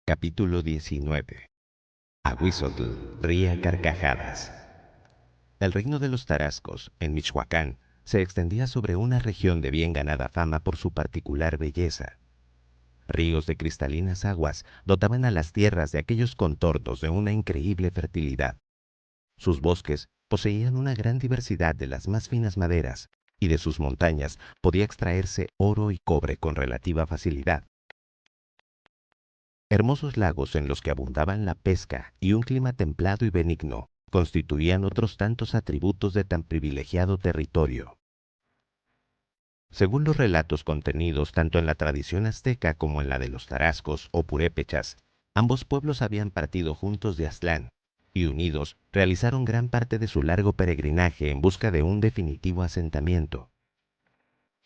Capítulo 19. Ahuizotl ríe a carcajadas. El reino de los Tarascos, en Michoacán, se extendía sobre una región de bien ganada fama por su particular belleza. Ríos de cristalinas aguas dotaban a las tierras de aquellos contornos de una increíble fertilidad. Sus bosques poseían una gran diversidad de las más finas maderas, y de sus montañas podía extraerse oro y cobre con relativa facilidad. Hermosos lagos en los que abundaban la pesca y un clima templado y benigno constituían otros tantos atributos de tan privilegiado territorio. Según los relatos contenidos tanto en la tradición azteca como en la de los tarascos o purépechas, ambos pueblos habían partido juntos de Aztlán y unidos realizaron gran parte de su largo peregrinaje en busca de un definitivo asentamiento.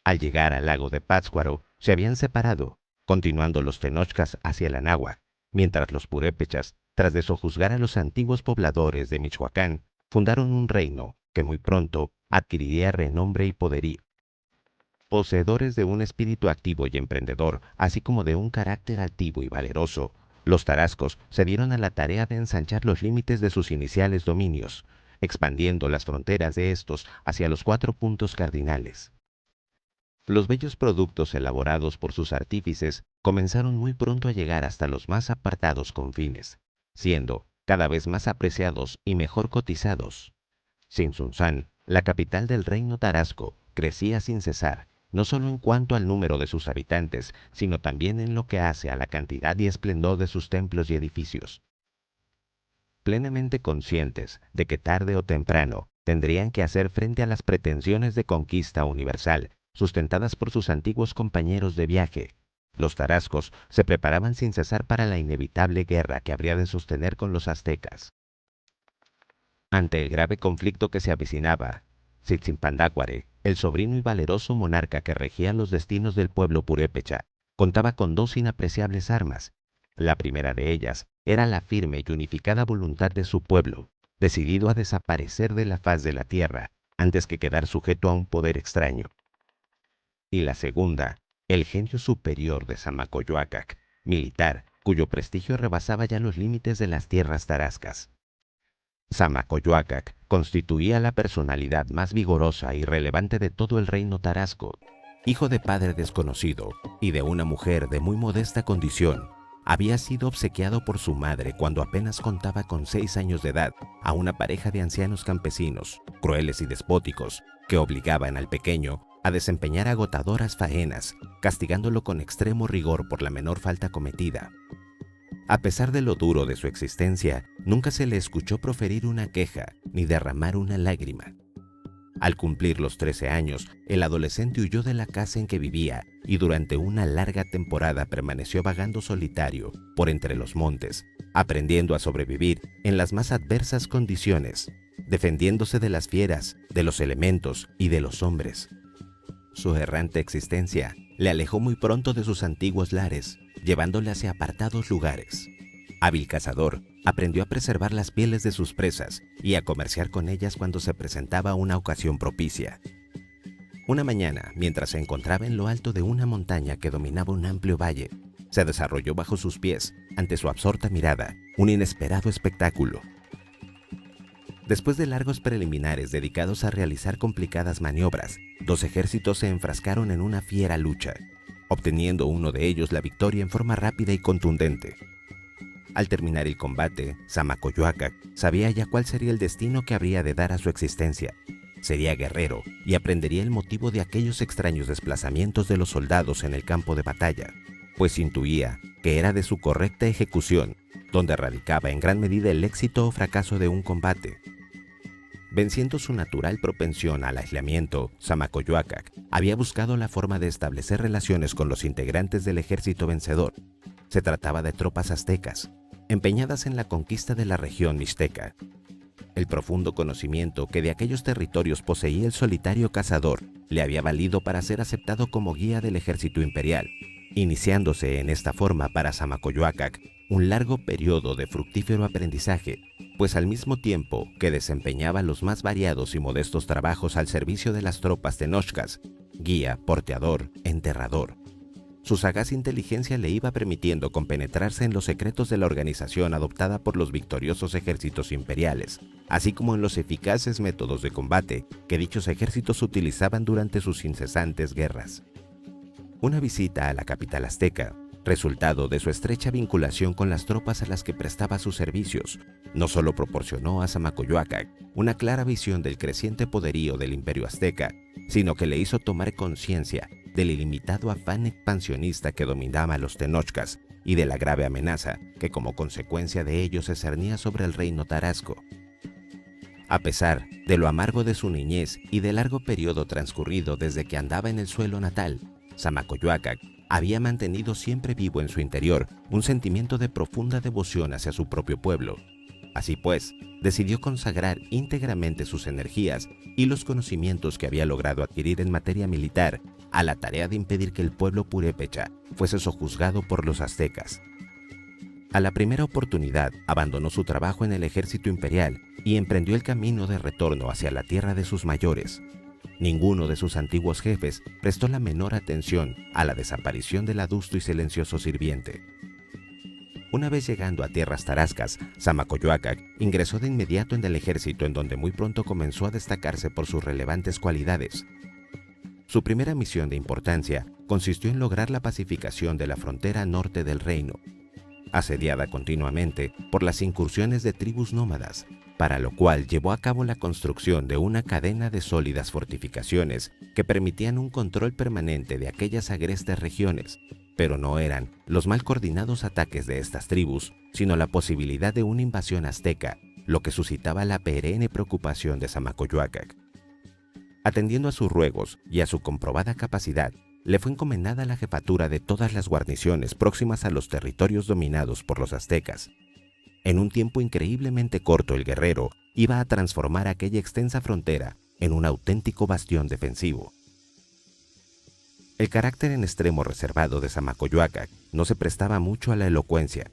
Al llegar al lago de Pátzcuaro, se habían separado, continuando los tenochcas hacia el Anáhuac, mientras los purépechas, tras de sojuzgar a los antiguos pobladores de Michoacán, fundaron un reino que muy pronto adquiriría renombre y poderío. Poseedores de un espíritu activo y emprendedor, así como de un carácter altivo y valeroso, los tarascos se dieron a la tarea de ensanchar los límites de sus iniciales dominios, expandiendo las fronteras de estos hacia los 4 puntos cardinales. Los bellos productos elaborados por sus artífices comenzaron muy pronto a llegar hasta los más apartados confines, siendo cada vez más apreciados y mejor cotizados. Tzintzuntzán, la capital del reino tarasco, crecía sin cesar, no solo en cuanto al número de sus habitantes, sino también en lo que hace a la cantidad y esplendor de sus templos y edificios. Plenamente conscientes de que tarde o temprano tendrían que hacer frente a las pretensiones de conquista universal sustentadas por sus antiguos compañeros de viaje, los tarascos se preparaban sin cesar para la inevitable guerra que habría de sostener con los aztecas. Ante el grave conflicto que se avecinaba, Tzitzinpándacuare, el sobrino y valeroso monarca que regía los destinos del pueblo purépecha, contaba con dos inapreciables armas. La primera de ellas era la firme y unificada voluntad de su pueblo, decidido a desaparecer de la faz de la tierra antes que quedar sujeto a un poder extraño. Y la segunda, el genio superior de Zamacoyoacac, militar, cuyo prestigio rebasaba ya los límites de las tierras tarascas. Zamacoyoacac constituía la personalidad más vigorosa y relevante de todo el reino tarasco. Hijo de padre desconocido y de una mujer de muy modesta condición, había sido obsequiado por su madre cuando apenas contaba con 6 años de edad a una pareja de ancianos campesinos, crueles y despóticos, que obligaban al pequeño a desempeñar agotadoras faenas, castigándolo con extremo rigor por la menor falta cometida. A pesar de lo duro de su existencia, nunca se le escuchó proferir una queja ni derramar una lágrima. Al cumplir los 13 años, el adolescente huyó de la casa en que vivía y durante una larga temporada permaneció vagando solitario por entre los montes, aprendiendo a sobrevivir en las más adversas condiciones, defendiéndose de las fieras, de los elementos y de los hombres. Su errante existencia le alejó muy pronto de sus antiguos lares, llevándole hacia apartados lugares. Hábil cazador, aprendió a preservar las pieles de sus presas y a comerciar con ellas cuando se presentaba una ocasión propicia. Una mañana, mientras se encontraba en lo alto de una montaña que dominaba un amplio valle, se desarrolló bajo sus pies, ante su absorta mirada, un inesperado espectáculo. Después de largos preliminares dedicados a realizar complicadas maniobras, 2 ejércitos se enfrascaron en una fiera lucha, obteniendo uno de ellos la victoria en forma rápida y contundente. Al terminar el combate, Zamacoyoacac sabía ya cuál sería el destino que habría de dar a su existencia. Sería guerrero y aprendería el motivo de aquellos extraños desplazamientos de los soldados en el campo de batalla, pues intuía que era de su correcta ejecución donde radicaba en gran medida el éxito o fracaso de un combate. Venciendo su natural propensión al aislamiento, Zamacoyoacac había buscado la forma de establecer relaciones con los integrantes del ejército vencedor. Se trataba de tropas aztecas, empeñadas en la conquista de la región mixteca. El profundo conocimiento que de aquellos territorios poseía el solitario cazador le había valido para ser aceptado como guía del ejército imperial, iniciándose en esta forma para Zamacoyoacac un largo periodo de fructífero aprendizaje, pues al mismo tiempo que desempeñaba los más variados y modestos trabajos al servicio de las tropas tenochcas, guía, porteador, enterrador, Su sagaz inteligencia le iba permitiendo compenetrarse en los secretos de la organización adoptada por los victoriosos ejércitos imperiales, así como en los eficaces métodos de combate que dichos ejércitos utilizaban durante sus incesantes guerras. Una visita a la capital azteca, resultado de su estrecha vinculación con las tropas a las que prestaba sus servicios, no solo proporcionó a Samacoyoacac una clara visión del creciente poderío del imperio azteca, sino que le hizo tomar conciencia del ilimitado afán expansionista que dominaba a los tenochcas y de la grave amenaza que como consecuencia de ello se cernía sobre el reino tarasco. A pesar de lo amargo de su niñez y del largo periodo transcurrido desde que andaba en el suelo natal, Samacoyoacac había mantenido siempre vivo en su interior un sentimiento de profunda devoción hacia su propio pueblo. Así pues, decidió consagrar íntegramente sus energías y los conocimientos que había logrado adquirir en materia militar a la tarea de impedir que el pueblo purépecha fuese sojuzgado por los aztecas. A la primera oportunidad, abandonó su trabajo en el ejército imperial y emprendió el camino de retorno hacia la tierra de sus mayores. Ninguno de sus antiguos jefes prestó la menor atención a la desaparición del adusto y silencioso sirviente. Una vez llegando a tierras tarascas, Samacoyoacac ingresó de inmediato en el ejército, en donde muy pronto comenzó a destacarse por sus relevantes cualidades. Su primera misión de importancia consistió en lograr la pacificación de la frontera norte del reino, asediada continuamente por las incursiones de tribus nómadas, para lo cual llevó a cabo la construcción de una cadena de sólidas fortificaciones que permitían un control permanente de aquellas agrestes regiones, pero no eran los mal coordinados ataques de estas tribus, sino la posibilidad de una invasión azteca, lo que suscitaba la perenne preocupación de Samacoyoacac. Atendiendo a sus ruegos y a su comprobada capacidad, le fue encomendada la jefatura de todas las guarniciones próximas a los territorios dominados por los aztecas. En un tiempo increíblemente corto, el guerrero iba a transformar aquella extensa frontera en un auténtico bastión defensivo. El carácter en extremo reservado de Samacoyoacac no se prestaba mucho a la elocuencia.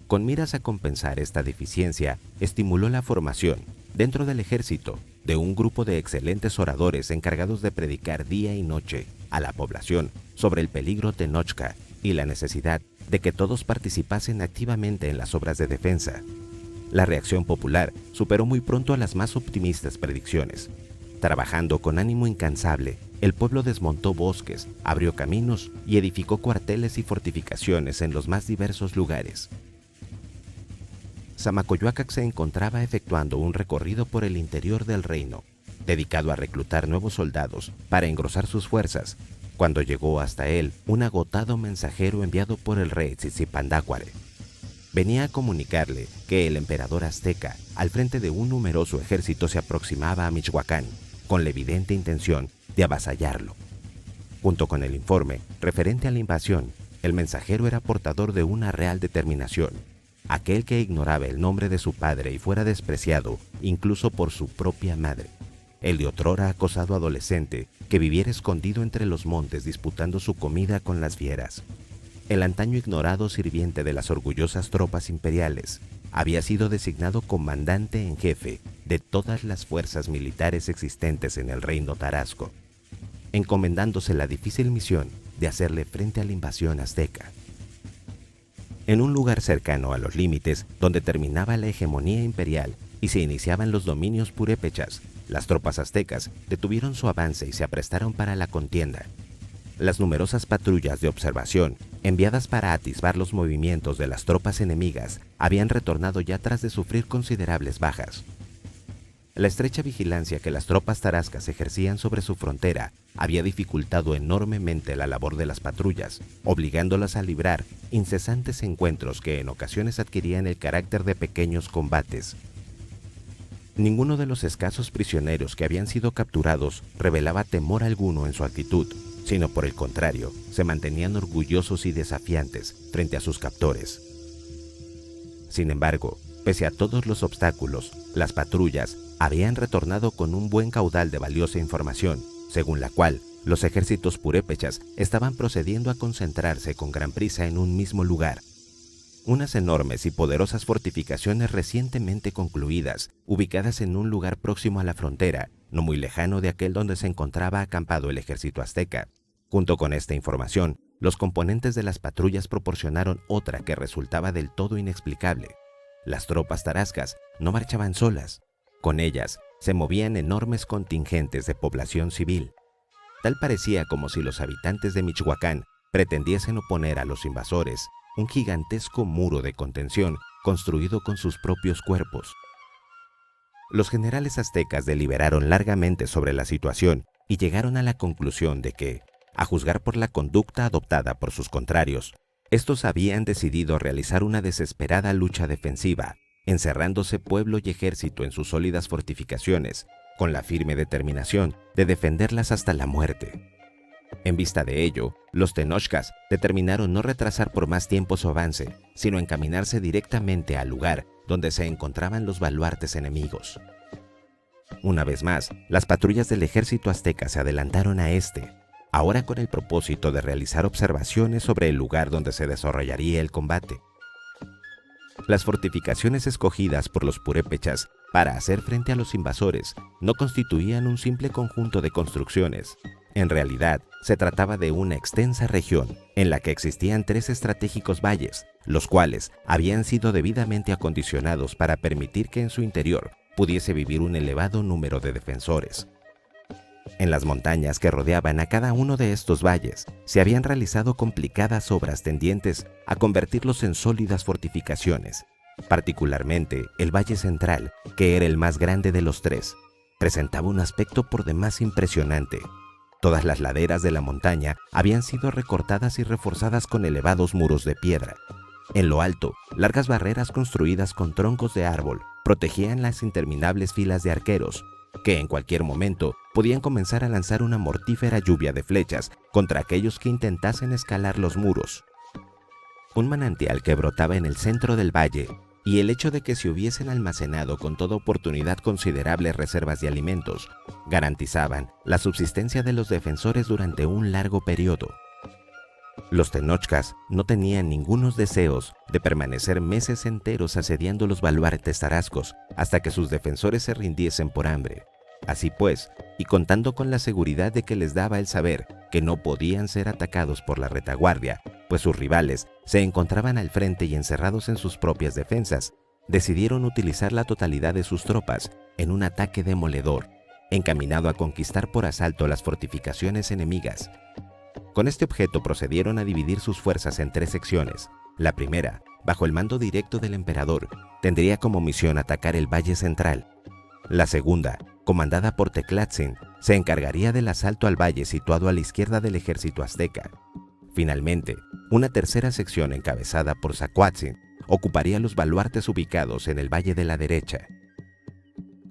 Con miras a compensar esta deficiencia, estimuló la formación, dentro del ejército, de un grupo de excelentes oradores encargados de predicar día y noche a la población sobre el peligro tenochca y la necesidad de que todos participasen activamente en las obras de defensa. La reacción popular superó muy pronto a las más optimistas predicciones. Trabajando con ánimo incansable, el pueblo desmontó bosques, abrió caminos y edificó cuarteles y fortificaciones en los más diversos lugares. Samacoyoacac se encontraba efectuando un recorrido por el interior del reino, dedicado a reclutar nuevos soldados para engrosar sus fuerzas, cuando llegó hasta él un agotado mensajero enviado por el rey Tzitzipandácuare. Venía a comunicarle que el emperador azteca, al frente de un numeroso ejército, se aproximaba a Michoacán, con la evidente intención de avasallarlo. Junto con el informe referente a la invasión, el mensajero era portador de una real determinación. Aquel que ignoraba el nombre de su padre y fuera despreciado incluso por su propia madre. El de otrora acosado adolescente que viviera escondido entre los montes disputando su comida con las fieras. El antaño ignorado sirviente de las orgullosas tropas imperiales había sido designado comandante en jefe de todas las fuerzas militares existentes en el reino tarasco, encomendándose la difícil misión de hacerle frente a la invasión azteca. En un lugar cercano a los límites donde terminaba la hegemonía imperial y se iniciaban los dominios purépechas, las tropas aztecas detuvieron su avance y se aprestaron para la contienda. Las numerosas patrullas de observación, enviadas para atisbar los movimientos de las tropas enemigas, habían retornado ya tras de sufrir considerables bajas. La estrecha vigilancia que las tropas tarascas ejercían sobre su frontera había dificultado enormemente la labor de las patrullas, obligándolas a librar incesantes encuentros que en ocasiones adquirían el carácter de pequeños combates. Ninguno de los escasos prisioneros que habían sido capturados revelaba temor alguno en su actitud, sino por el contrario, se mantenían orgullosos y desafiantes frente a sus captores. Sin embargo, pese a todos los obstáculos, las patrullas habían retornado con un buen caudal de valiosa información, según la cual los ejércitos purépechas estaban procediendo a concentrarse con gran prisa en un mismo lugar. Unas enormes y poderosas fortificaciones recientemente concluidas, ubicadas en un lugar próximo a la frontera, no muy lejano de aquel donde se encontraba acampado el ejército azteca. Junto con esta información, los componentes de las patrullas proporcionaron otra que resultaba del todo inexplicable. Las tropas tarascas no marchaban solas. Con ellas se movían enormes contingentes de población civil. Tal parecía como si los habitantes de Michoacán pretendiesen oponer a los invasores un gigantesco muro de contención construido con sus propios cuerpos. Los generales aztecas deliberaron largamente sobre la situación y llegaron a la conclusión de que, a juzgar por la conducta adoptada por sus contrarios, estos habían decidido realizar una desesperada lucha defensiva, encerrándose pueblo y ejército en sus sólidas fortificaciones, con la firme determinación de defenderlas hasta la muerte. En vista de ello, los tenochcas determinaron no retrasar por más tiempo su avance, sino encaminarse directamente al lugar donde se encontraban los baluartes enemigos. Una vez más, las patrullas del ejército azteca se adelantaron a este, ahora con el propósito de realizar observaciones sobre el lugar donde se desarrollaría el combate. Las fortificaciones escogidas por los purépechas para hacer frente a los invasores no constituían un simple conjunto de construcciones. En realidad, se trataba de una extensa región en la que existían 3 estratégicos valles, los cuales habían sido debidamente acondicionados para permitir que en su interior pudiese vivir un elevado número de defensores. En las montañas que rodeaban a cada uno de estos valles se habían realizado complicadas obras tendientes a convertirlos en sólidas fortificaciones. Particularmente el Valle Central, que era el más grande de los 3, presentaba un aspecto por demás impresionante. Todas las laderas de la montaña habían sido recortadas y reforzadas con elevados muros de piedra. En lo alto, largas barreras construidas con troncos de árbol protegían las interminables filas de arqueros, que en cualquier momento podían comenzar a lanzar una mortífera lluvia de flechas contra aquellos que intentasen escalar los muros. Un manantial que brotaba en el centro del valle y el hecho de que se hubiesen almacenado con toda oportunidad considerables reservas de alimentos garantizaban la subsistencia de los defensores durante un largo periodo. Los tenochcas no tenían ningunos deseos de permanecer meses enteros asediando los baluartes tarascos hasta que sus defensores se rindiesen por hambre. Así pues, y contando con la seguridad de que les daba el saber que no podían ser atacados por la retaguardia, pues sus rivales se encontraban al frente y encerrados en sus propias defensas, decidieron utilizar la totalidad de sus tropas en un ataque demoledor, encaminado a conquistar por asalto las fortificaciones enemigas. Con este objeto procedieron a dividir sus fuerzas en 3 secciones. La primera, bajo el mando directo del emperador, tendría como misión atacar el Valle Central. La segunda, comandada por Teclatzin, se encargaría del asalto al valle situado a la izquierda del ejército azteca. Finalmente, una tercera sección encabezada por Zacuatzin ocuparía los baluartes ubicados en el valle de la derecha.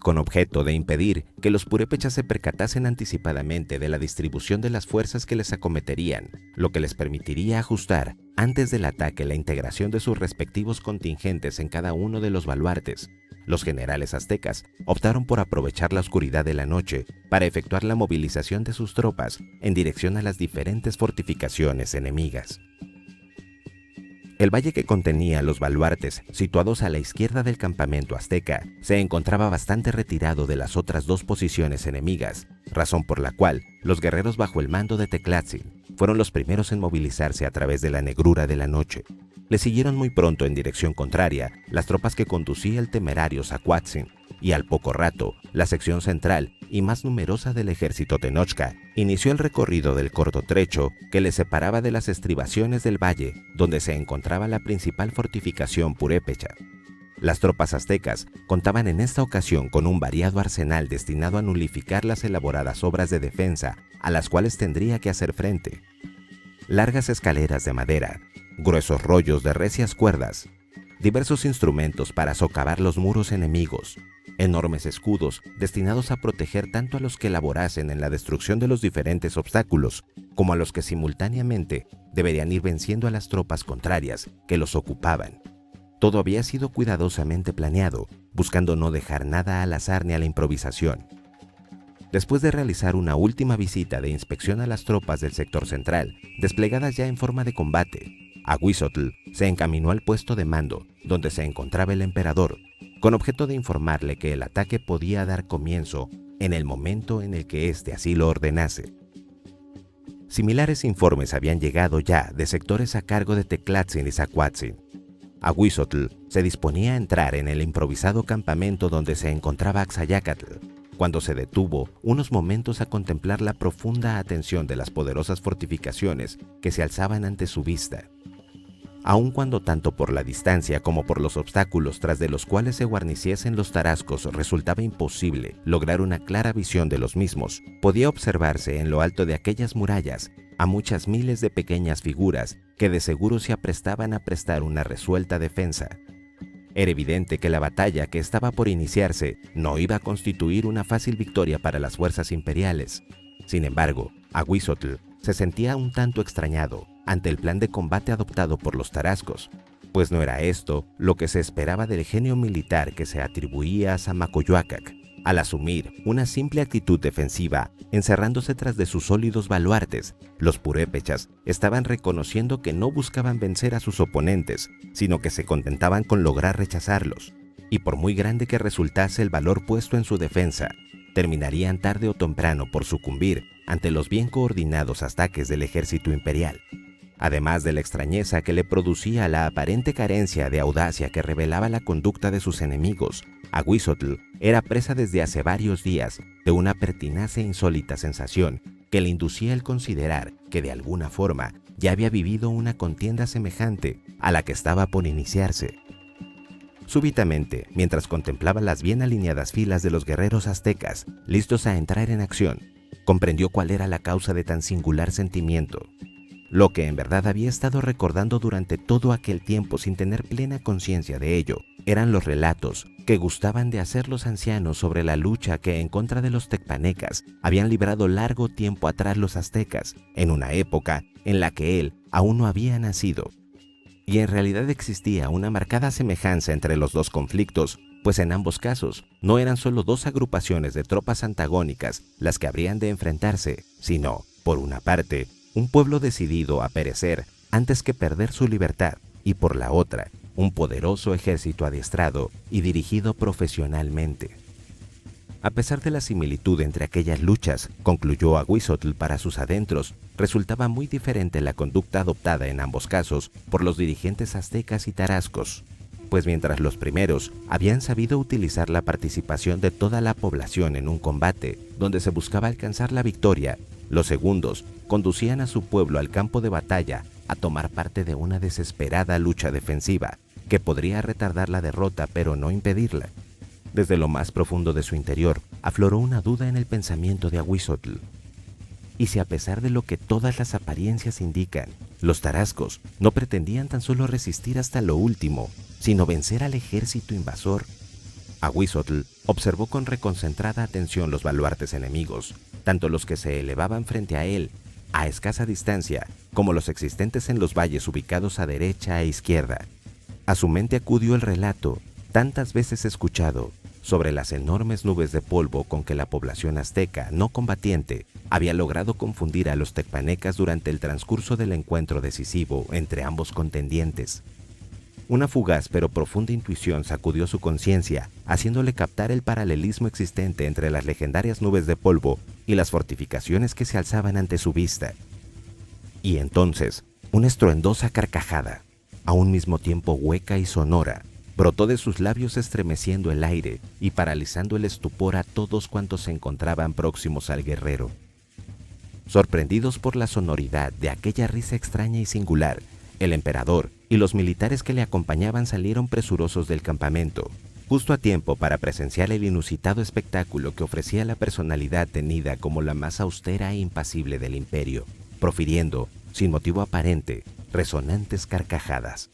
Con objeto de impedir que los purépechas se percatasen anticipadamente de la distribución de las fuerzas que les acometerían, lo que les permitiría ajustar antes del ataque la integración de sus respectivos contingentes en cada uno de los baluartes, los generales aztecas optaron por aprovechar la oscuridad de la noche para efectuar la movilización de sus tropas en dirección a las diferentes fortificaciones enemigas. El valle que contenía los baluartes, situados a la izquierda del campamento azteca, se encontraba bastante retirado de las otras 2 posiciones enemigas, razón por la cual los guerreros bajo el mando de Teclatzin fueron los primeros en movilizarse a través de la negrura de la noche. Le siguieron muy pronto en dirección contraria las tropas que conducía el temerario Zacuatzin, y al poco rato, la sección central y más numerosa del ejército tenochca inició el recorrido del corto trecho que le separaba de las estribaciones del valle donde se encontraba la principal fortificación purépecha. Las tropas aztecas contaban en esta ocasión con un variado arsenal destinado a nulificar las elaboradas obras de defensa a las cuales tendría que hacer frente. Largas escaleras de madera, gruesos rollos de recias cuerdas, diversos instrumentos para socavar los muros enemigos, enormes escudos destinados a proteger tanto a los que laborasen en la destrucción de los diferentes obstáculos como a los que simultáneamente deberían ir venciendo a las tropas contrarias que los ocupaban. Todo había sido cuidadosamente planeado, buscando no dejar nada al azar ni a la improvisación. Después de realizar una última visita de inspección a las tropas del sector central, desplegadas ya en forma de combate, Aguizotl se encaminó al puesto de mando, donde se encontraba el emperador, con objeto de informarle que el ataque podía dar comienzo en el momento en el que éste así lo ordenase. Similares informes habían llegado ya de sectores a cargo de Teclatzin y Zacuatzin. Ahuizotl se disponía a entrar en el improvisado campamento donde se encontraba Axayácatl, cuando se detuvo unos momentos a contemplar la profunda atención de las poderosas fortificaciones que se alzaban ante su vista. Aun cuando tanto por la distancia como por los obstáculos tras de los cuales se guarneciesen los tarascos resultaba imposible lograr una clara visión de los mismos, podía observarse en lo alto de aquellas murallas a muchas miles de pequeñas figuras que de seguro se aprestaban a prestar una resuelta defensa. Era evidente que la batalla que estaba por iniciarse no iba a constituir una fácil victoria para las fuerzas imperiales. Sin embargo, Ahuizotl se sentía un tanto extrañado ante el plan de combate adoptado por los tarascos, pues no era esto lo que se esperaba del genio militar que se atribuía a Zamacoyoacac, al asumir una simple actitud defensiva, encerrándose tras de sus sólidos baluartes. Los purépechas estaban reconociendo que no buscaban vencer a sus oponentes, sino que se contentaban con lograr rechazarlos, y por muy grande que resultase el valor puesto en su defensa, terminarían tarde o temprano por sucumbir ante los bien coordinados ataques del ejército imperial. Además de la extrañeza que le producía la aparente carencia de audacia que revelaba la conducta de sus enemigos, Ahuizotl era presa desde hace varios días de una pertinaz e insólita sensación que le inducía el considerar que de alguna forma ya había vivido una contienda semejante a la que estaba por iniciarse. Súbitamente, mientras contemplaba las bien alineadas filas de los guerreros aztecas listos a entrar en acción, comprendió cuál era la causa de tan singular sentimiento. Lo que en verdad había estado recordando durante todo aquel tiempo sin tener plena conciencia de ello, eran los relatos que gustaban de hacer los ancianos sobre la lucha que en contra de los tecpanecas habían librado largo tiempo atrás los aztecas, en una época en la que él aún no había nacido. Y en realidad existía una marcada semejanza entre los dos conflictos, pues en ambos casos no eran solo dos agrupaciones de tropas antagónicas las que habrían de enfrentarse, sino, por una parte, un pueblo decidido a perecer antes que perder su libertad, y por la otra, un poderoso ejército adiestrado y dirigido profesionalmente. A pesar de la similitud entre aquellas luchas, concluyó Ahuizotl para sus adentros, resultaba muy diferente la conducta adoptada en ambos casos por los dirigentes aztecas y tarascos, pues mientras los primeros habían sabido utilizar la participación de toda la población en un combate donde se buscaba alcanzar la victoria, los segundos conducían a su pueblo al campo de batalla a tomar parte de una desesperada lucha defensiva que podría retardar la derrota pero no impedirla. Desde lo más profundo de su interior afloró una duda en el pensamiento de Ahuizotl. Y si a pesar de lo que todas las apariencias indican, los tarascos no pretendían tan solo resistir hasta lo último, sino vencer al ejército invasor. Ahuizotl observó con reconcentrada atención los baluartes enemigos, tanto los que se elevaban frente a él, a escasa distancia, como los existentes en los valles ubicados a derecha e izquierda. A su mente acudió el relato, tantas veces escuchado, sobre las enormes nubes de polvo con que la población azteca no combatiente había logrado confundir a los tecpanecas durante el transcurso del encuentro decisivo entre ambos contendientes. Una fugaz pero profunda intuición sacudió su conciencia, haciéndole captar el paralelismo existente entre las legendarias nubes de polvo y las fortificaciones que se alzaban ante su vista. Y entonces, una estruendosa carcajada, a un mismo tiempo hueca y sonora, brotó de sus labios estremeciendo el aire y paralizando el estupor a todos cuantos se encontraban próximos al guerrero. Sorprendidos por la sonoridad de aquella risa extraña y singular, el emperador y los militares que le acompañaban salieron presurosos del campamento, justo a tiempo para presenciar el inusitado espectáculo que ofrecía la personalidad tenida como la más austera e impasible del imperio, profiriendo, sin motivo aparente, resonantes carcajadas.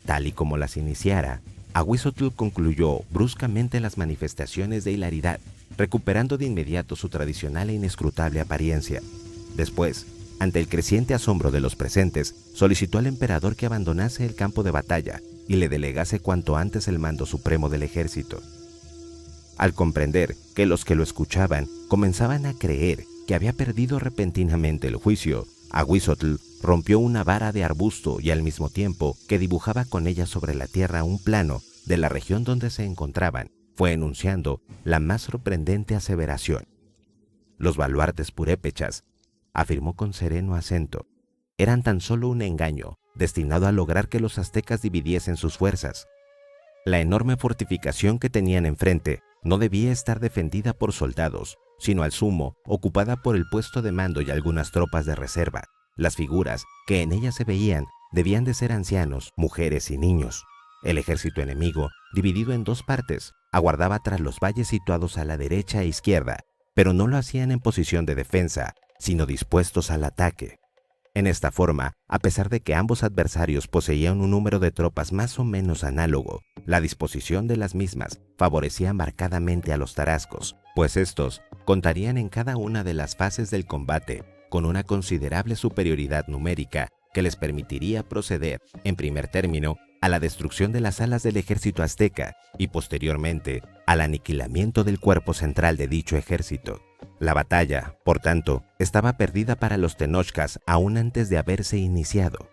Tal y como las iniciara, Ahuizotl concluyó bruscamente las manifestaciones de hilaridad, recuperando de inmediato su tradicional e inescrutable apariencia. Después, ante el creciente asombro de los presentes, solicitó al emperador que abandonase el campo de batalla y le delegase cuanto antes el mando supremo del ejército. Al comprender que los que lo escuchaban comenzaban a creer que había perdido repentinamente el juicio, Ahuizotl rompió una vara de arbusto y al mismo tiempo que dibujaba con ella sobre la tierra un plano de la región donde se encontraban, fue enunciando la más sorprendente aseveración. Los baluartes purépechas afirmó con sereno acento. Eran tan solo un engaño, destinado a lograr que los aztecas dividiesen sus fuerzas. La enorme fortificación que tenían enfrente no debía estar defendida por soldados, sino al sumo ocupada por el puesto de mando y algunas tropas de reserva. Las figuras que en ella se veían debían de ser ancianos, mujeres y niños. El ejército enemigo, dividido en dos partes, aguardaba tras los valles situados a la derecha e izquierda, pero no lo hacían en posición de defensa, sino dispuestos al ataque. En esta forma, a pesar de que ambos adversarios poseían un número de tropas más o menos análogo, la disposición de las mismas favorecía marcadamente a los tarascos, pues estos contarían en cada una de las fases del combate con una considerable superioridad numérica que les permitiría proceder, en primer término, a la destrucción de las alas del ejército azteca y posteriormente al aniquilamiento del cuerpo central de dicho ejército. La batalla, por tanto, estaba perdida para los tenochcas aún antes de haberse iniciado.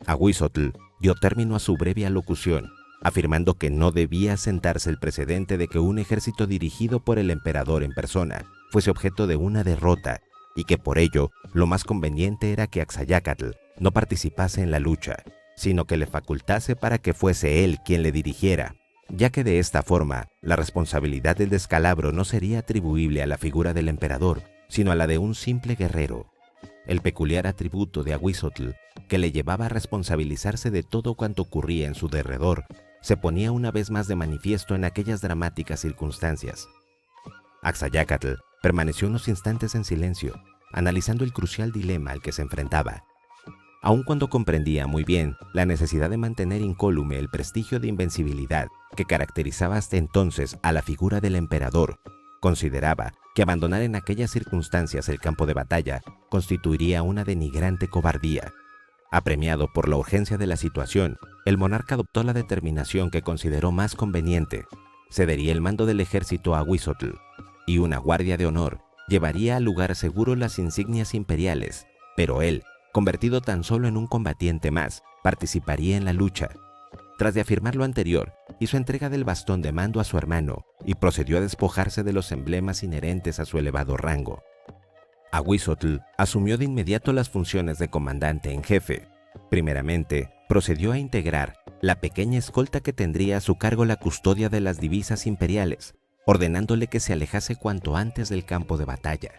Ahuizotl dio término a su breve alocución, afirmando que no debía sentarse el precedente de que un ejército dirigido por el emperador en persona fuese objeto de una derrota y que por ello lo más conveniente era que Axayácatl no participase en la lucha, sino que le facultase para que fuese él quien le dirigiera, ya que de esta forma la responsabilidad del descalabro no sería atribuible a la figura del emperador, sino a la de un simple guerrero. El peculiar atributo de Ahuizotl, que le llevaba a responsabilizarse de todo cuanto ocurría en su derredor, se ponía una vez más de manifiesto en aquellas dramáticas circunstancias. Axayácatl permaneció unos instantes en silencio, analizando el crucial dilema al que se enfrentaba. Aun cuando comprendía muy bien la necesidad de mantener incólume el prestigio de invencibilidad que caracterizaba hasta entonces a la figura del emperador, consideraba que abandonar en aquellas circunstancias el campo de batalla constituiría una denigrante cobardía. Apremiado por la urgencia de la situación, el monarca adoptó la determinación que consideró más conveniente. Cedería el mando del ejército a Ahuizotl, y una guardia de honor llevaría al lugar seguro las insignias imperiales, pero él, convertido tan solo en un combatiente más, participaría en la lucha. Tras de afirmar lo anterior, hizo entrega del bastón de mando a su hermano y procedió a despojarse de los emblemas inherentes a su elevado rango. Ahuizotl asumió de inmediato las funciones de comandante en jefe. Primeramente, procedió a integrar la pequeña escolta que tendría a su cargo la custodia de las divisas imperiales, ordenándole que se alejase cuanto antes del campo de batalla.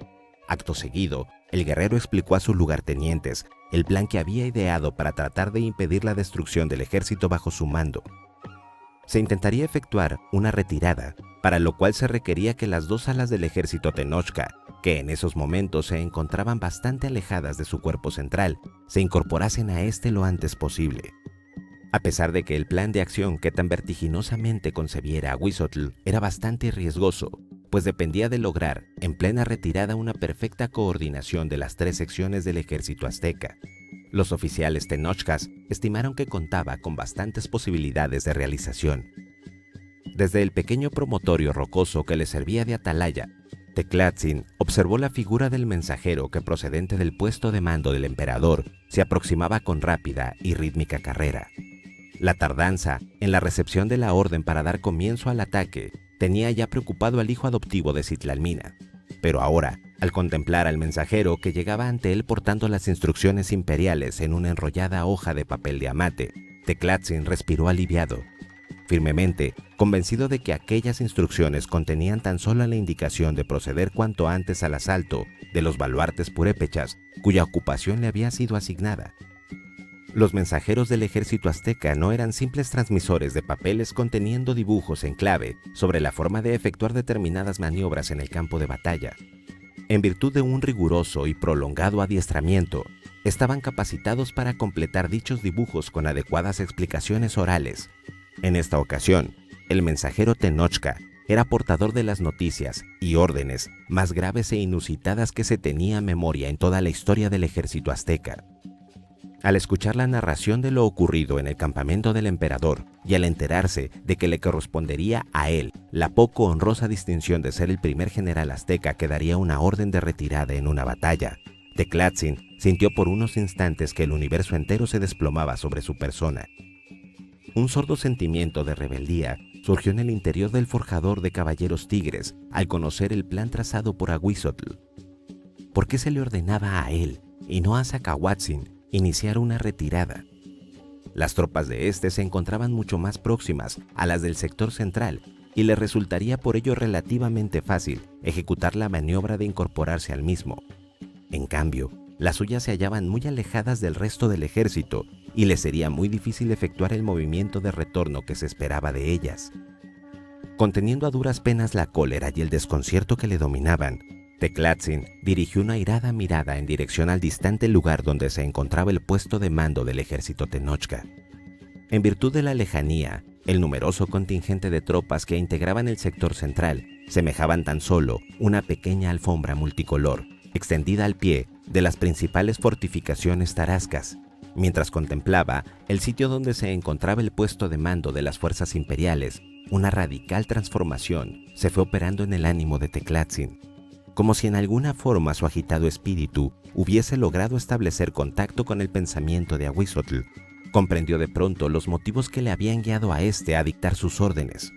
Acto seguido, el guerrero explicó a sus lugartenientes el plan que había ideado para tratar de impedir la destrucción del ejército bajo su mando. Se intentaría efectuar una retirada, para lo cual se requería que las dos alas del ejército tenochca, que en esos momentos se encontraban bastante alejadas de su cuerpo central, se incorporasen a este lo antes posible. A pesar de que el plan de acción que tan vertiginosamente concebiera Ahuizotl era bastante riesgoso, pues dependía de lograr en plena retirada una perfecta coordinación de las tres secciones del ejército azteca. Los oficiales tenochcas estimaron que contaba con bastantes posibilidades de realización. Desde el pequeño promontorio rocoso que le servía de atalaya, Teclatzin observó la figura del mensajero que, procedente del puesto de mando del emperador, se aproximaba con rápida y rítmica carrera. La tardanza en la recepción de la orden para dar comienzo al ataque tenía ya preocupado al hijo adoptivo de Citlalmina, pero ahora, al contemplar al mensajero que llegaba ante él portando las instrucciones imperiales en una enrollada hoja de papel de amate, Teclatzin respiró aliviado. Firmemente, convencido de que aquellas instrucciones contenían tan solo la indicación de proceder cuanto antes al asalto de los baluartes purépechas, cuya ocupación le había sido asignada. Los mensajeros del ejército azteca no eran simples transmisores de papeles conteniendo dibujos en clave sobre la forma de efectuar determinadas maniobras en el campo de batalla. En virtud de un riguroso y prolongado adiestramiento, estaban capacitados para completar dichos dibujos con adecuadas explicaciones orales. En esta ocasión, el mensajero tenochca era portador de las noticias y órdenes más graves e inusitadas que se tenía memoria en toda la historia del ejército azteca. Al escuchar la narración de lo ocurrido en el campamento del emperador y al enterarse de que le correspondería a él la poco honrosa distinción de ser el primer general azteca que daría una orden de retirada en una batalla, Teclatzin sintió por unos instantes que el universo entero se desplomaba sobre su persona. Un sordo sentimiento de rebeldía surgió en el interior del forjador de caballeros tigres al conocer el plan trazado por Ahuizotl. ¿por qué se le ordenaba a él y no a Zacahuatzin iniciar una retirada? Las tropas de este se encontraban mucho más próximas a las del sector central y le resultaría por ello relativamente fácil ejecutar la maniobra de incorporarse al mismo. En cambio, las suyas se hallaban muy alejadas del resto del ejército y le sería muy difícil efectuar el movimiento de retorno que se esperaba de ellas. Conteniendo a duras penas la cólera y el desconcierto que le dominaban, Teclatzin dirigió una airada mirada en dirección al distante lugar donde se encontraba el puesto de mando del ejército Tenochca. En virtud de la lejanía, el numeroso contingente de tropas que integraban el sector central semejaban tan solo una pequeña alfombra multicolor, extendida al pie de las principales fortificaciones tarascas. Mientras contemplaba el sitio donde se encontraba el puesto de mando de las fuerzas imperiales, una radical transformación se fue operando en el ánimo de Teclatzin. Como si en alguna forma su agitado espíritu hubiese logrado establecer contacto con el pensamiento de Ahuizotl, comprendió de pronto los motivos que le habían guiado a este a dictar sus órdenes.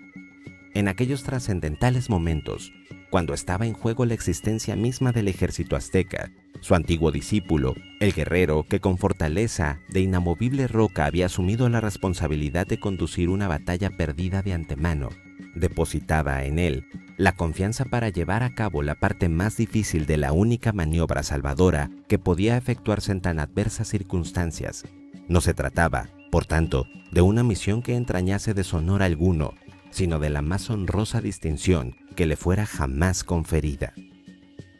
En aquellos trascendentales momentos, cuando estaba en juego la existencia misma del ejército azteca, su antiguo discípulo, el guerrero que con fortaleza de inamovible roca había asumido la responsabilidad de conducir una batalla perdida de antemano, depositaba en él la confianza para llevar a cabo la parte más difícil de la única maniobra salvadora que podía efectuarse en tan adversas circunstancias. No se trataba, por tanto, de una misión que entrañase deshonor alguno, sino de la más honrosa distinción que le fuera jamás conferida.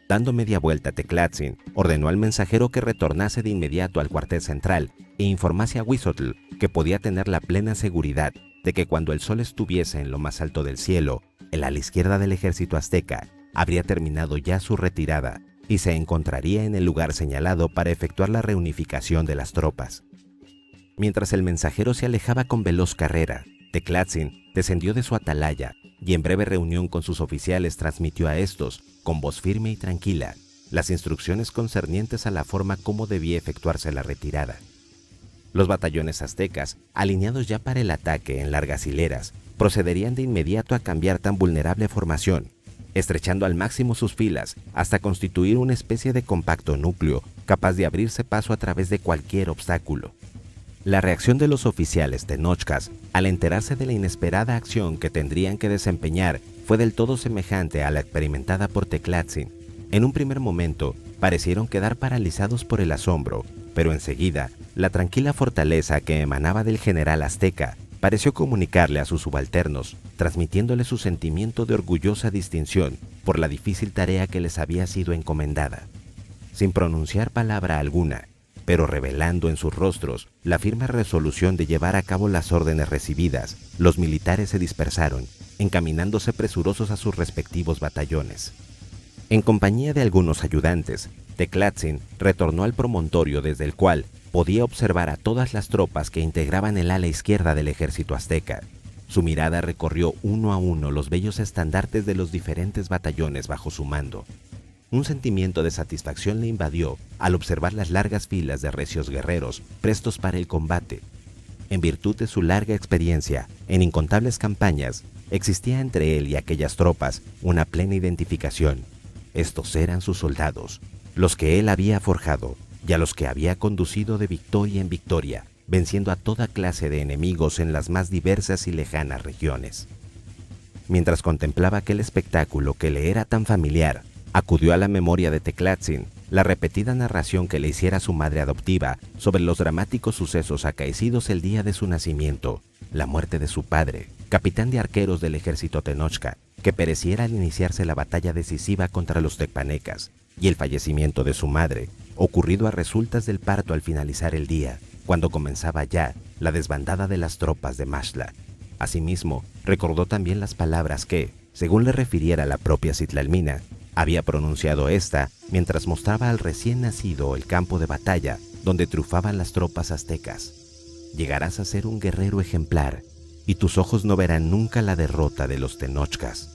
Dando media vuelta, Teclatzin ordenó al mensajero que retornase de inmediato al cuartel central e informase a Ahuizotl que podía tener la plena seguridad de que cuando el sol estuviese en lo más alto del cielo, el ala izquierda del ejército azteca habría terminado ya su retirada y se encontraría en el lugar señalado para efectuar la reunificación de las tropas. Mientras el mensajero se alejaba con veloz carrera, Teclatzin descendió de su atalaya y en breve reunión con sus oficiales transmitió a estos, con voz firme y tranquila, las instrucciones concernientes a la forma como debía efectuarse la retirada. Los batallones aztecas, alineados ya para el ataque en largas hileras, procederían de inmediato a cambiar tan vulnerable formación, estrechando al máximo sus filas hasta constituir una especie de compacto núcleo capaz de abrirse paso a través de cualquier obstáculo. La reacción de los oficiales tenochcas al enterarse de la inesperada acción que tendrían que desempeñar fue del todo semejante a la experimentada por Teclatzin. En un primer momento parecieron quedar paralizados por el asombro, pero enseguida la tranquila fortaleza que emanaba del general azteca pareció comunicarle a sus subalternos, transmitiéndole su sentimiento de orgullosa distinción por la difícil tarea que les había sido encomendada. Sin pronunciar palabra alguna, pero revelando en sus rostros la firme resolución de llevar a cabo las órdenes recibidas, los militares se dispersaron, encaminándose presurosos a sus respectivos batallones. En compañía de algunos ayudantes, Teclatzin retornó al promontorio desde el cual podía observar a todas las tropas que integraban el ala izquierda del ejército azteca. Su mirada recorrió uno a uno los bellos estandartes de los diferentes batallones bajo su mando. Un sentimiento de satisfacción le invadió al observar las largas filas de recios guerreros prestos para el combate. En virtud de su larga experiencia en incontables campañas, existía entre él y aquellas tropas una plena identificación. Estos eran sus soldados, los que él había forjado y a los que había conducido de victoria en victoria, venciendo a toda clase de enemigos en las más diversas y lejanas regiones. Mientras contemplaba aquel espectáculo que le era tan familiar, acudió a la memoria de Teclatzin la repetida narración que le hiciera su madre adoptiva sobre los dramáticos sucesos acaecidos el día de su nacimiento, la muerte de su padre, capitán de arqueros del ejército Tenochca, que pereciera al iniciarse la batalla decisiva contra los tecpanecas, y el fallecimiento de su madre, ocurrido a resultas del parto al finalizar el día, cuando comenzaba ya la desbandada de las tropas de Maxtla. Asimismo, recordó también las palabras que, según le refiriera la propia Citlalmina, había pronunciado ésta mientras mostraba al recién nacido el campo de batalla donde triunfaban las tropas aztecas. Llegarás a ser un guerrero ejemplar, y tus ojos no verán nunca la derrota de los tenochcas.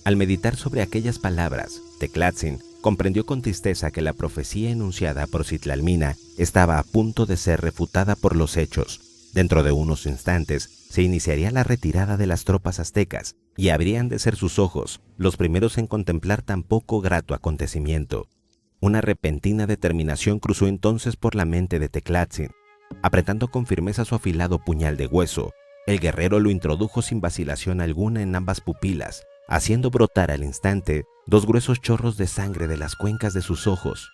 Al meditar sobre aquellas palabras, Teclatzin comprendió con tristeza que la profecía enunciada por Citlalmina estaba a punto de ser refutada por los hechos, Dentro de unos instantes se iniciaría la retirada de las tropas aztecas y habrían de ser sus ojos los primeros en contemplar tan poco grato acontecimiento. Una repentina determinación cruzó entonces por la mente de Teclatzin. Apretando con firmeza su afilado puñal de hueso, el guerrero lo introdujo sin vacilación alguna en ambas pupilas, haciendo brotar al instante 2 gruesos chorros de sangre de las cuencas de sus ojos.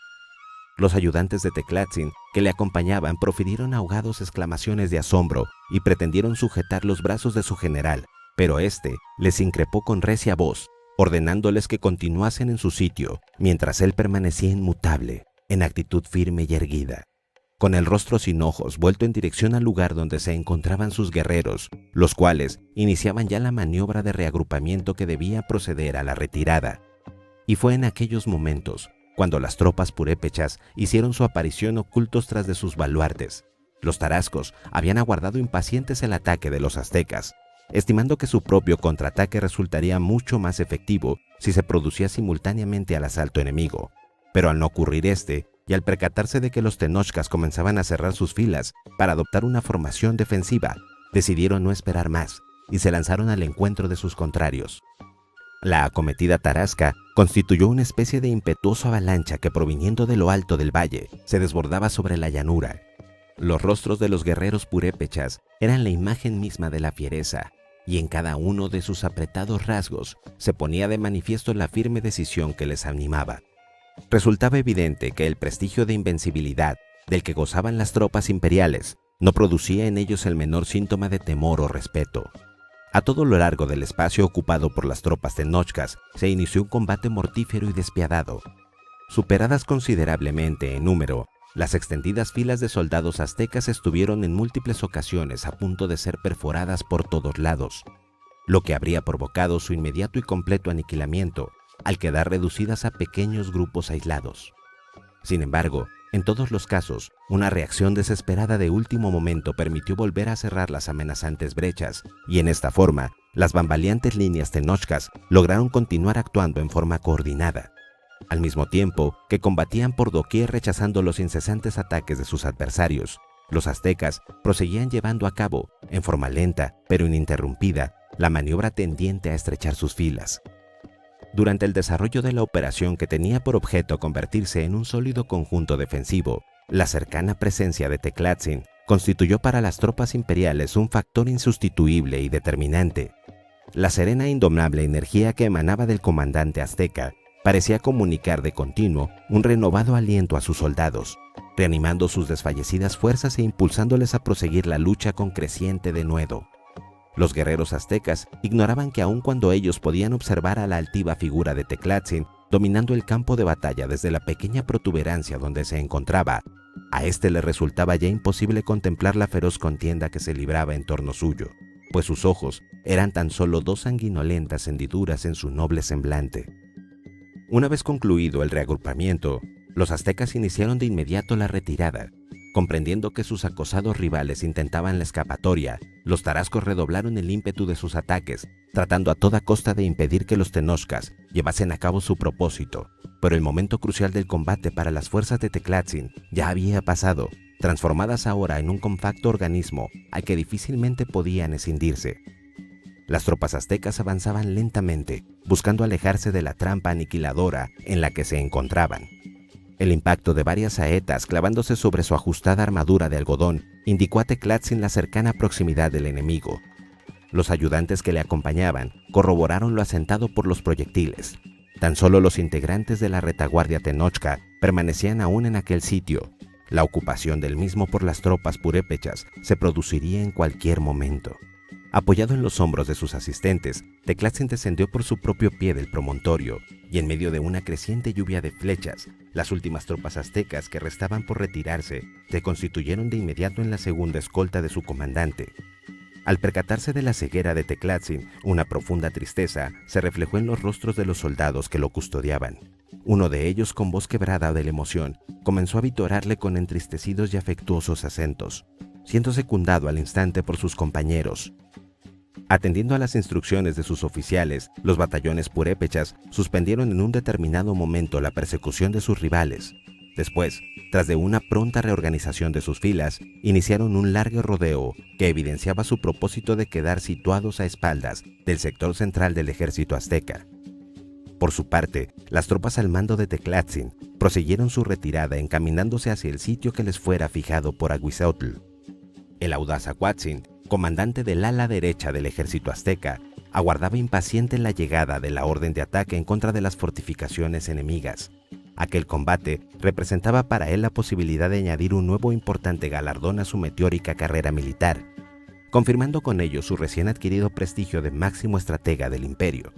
Los ayudantes de Teclatzin que le acompañaban profirieron ahogados exclamaciones de asombro y pretendieron sujetar los brazos de su general, pero éste les increpó con recia voz, ordenándoles que continuasen en su sitio, mientras él permanecía inmutable, en actitud firme y erguida. Con el rostro sin ojos, vuelto en dirección al lugar donde se encontraban sus guerreros, los cuales iniciaban ya la maniobra de reagrupamiento que debía proceder a la retirada. Y fue en aquellos momentos cuando las tropas purépechas hicieron su aparición ocultos tras de sus baluartes. Los tarascos habían aguardado impacientes el ataque de los aztecas, estimando que su propio contraataque resultaría mucho más efectivo si se producía simultáneamente al asalto enemigo. Pero al no ocurrir este, y al percatarse de que los tenochcas comenzaban a cerrar sus filas para adoptar una formación defensiva, decidieron no esperar más y se lanzaron al encuentro de sus contrarios. La acometida tarasca constituyó una especie de impetuosa avalancha que, proviniendo de lo alto del valle, se desbordaba sobre la llanura. Los rostros de los guerreros purépechas eran la imagen misma de la fiereza, y en cada uno de sus apretados rasgos se ponía de manifiesto la firme decisión que les animaba. Resultaba evidente que el prestigio de invencibilidad del que gozaban las tropas imperiales no producía en ellos el menor síntoma de temor o respeto. A todo lo largo del espacio ocupado por las tropas tenochcas se inició un combate mortífero y despiadado. Superadas considerablemente en número, las extendidas filas de soldados aztecas estuvieron en múltiples ocasiones a punto de ser perforadas por todos lados, lo que habría provocado su inmediato y completo aniquilamiento al quedar reducidas a pequeños grupos aislados. Sin embargo, en todos los casos, una reacción desesperada de último momento permitió volver a cerrar las amenazantes brechas, y en esta forma, las bambaleantes líneas tenochcas lograron continuar actuando en forma coordinada, al mismo tiempo que combatían por doquier rechazando los incesantes ataques de sus adversarios. Los aztecas proseguían llevando a cabo, en forma lenta pero ininterrumpida, la maniobra tendiente a estrechar sus filas. Durante el desarrollo de la operación, que tenía por objeto convertirse en un sólido conjunto defensivo, la cercana presencia de Teclatzin constituyó para las tropas imperiales un factor insustituible y determinante. La serena e indomable energía que emanaba del comandante azteca parecía comunicar de continuo un renovado aliento a sus soldados, reanimando sus desfallecidas fuerzas e impulsándoles a proseguir la lucha con creciente denuedo. Los guerreros aztecas ignoraban que aun cuando ellos podían observar a la altiva figura de Teclatzin dominando el campo de batalla desde la pequeña protuberancia donde se encontraba, a este le resultaba ya imposible contemplar la feroz contienda que se libraba en torno suyo, pues sus ojos eran tan solo 2 sanguinolentas hendiduras en su noble semblante. Una vez concluido el reagrupamiento, los aztecas iniciaron de inmediato la retirada. Comprendiendo que sus acosados rivales intentaban la escapatoria, los tarascos redoblaron el ímpetu de sus ataques, tratando a toda costa de impedir que los tenochcas llevasen a cabo su propósito. Pero el momento crucial del combate para las fuerzas de Teclatzin ya había pasado, transformadas ahora en un compacto organismo al que difícilmente podían escindirse. Las tropas aztecas avanzaban lentamente, buscando alejarse de la trampa aniquiladora en la que se encontraban. El impacto de varias saetas clavándose sobre su ajustada armadura de algodón indicó a Teclatzin la cercana proximidad del enemigo. Los ayudantes que le acompañaban corroboraron lo asentado por los proyectiles. Tan solo los integrantes de la retaguardia tenochca permanecían aún en aquel sitio. La ocupación del mismo por las tropas purépechas se produciría en cualquier momento. Apoyado en los hombros de sus asistentes, Teclatzin descendió por su propio pie del promontorio, y en medio de una creciente lluvia de flechas, las últimas tropas aztecas que restaban por retirarse se constituyeron de inmediato en la segunda escolta de su comandante. Al percatarse de la ceguera de Teclatzin, una profunda tristeza se reflejó en los rostros de los soldados que lo custodiaban. Uno de ellos, con voz quebrada de la emoción, comenzó a vitorarle con entristecidos y afectuosos acentos, siendo secundado al instante por sus compañeros. Atendiendo a las instrucciones de sus oficiales, los batallones purépechas suspendieron en un determinado momento la persecución de sus rivales. Después, tras de una pronta reorganización de sus filas, iniciaron un largo rodeo que evidenciaba su propósito de quedar situados a espaldas del sector central del ejército azteca. Por su parte, las tropas al mando de Teclatzin prosiguieron su retirada encaminándose hacia el sitio que les fuera fijado por Aguizotl. El audaz Acuatzin, comandante del ala derecha del ejército azteca, aguardaba impaciente la llegada de la orden de ataque en contra de las fortificaciones enemigas. Aquel combate representaba para él la posibilidad de añadir un nuevo importante galardón a su meteórica carrera militar, confirmando con ello su recién adquirido prestigio de máximo estratega del imperio.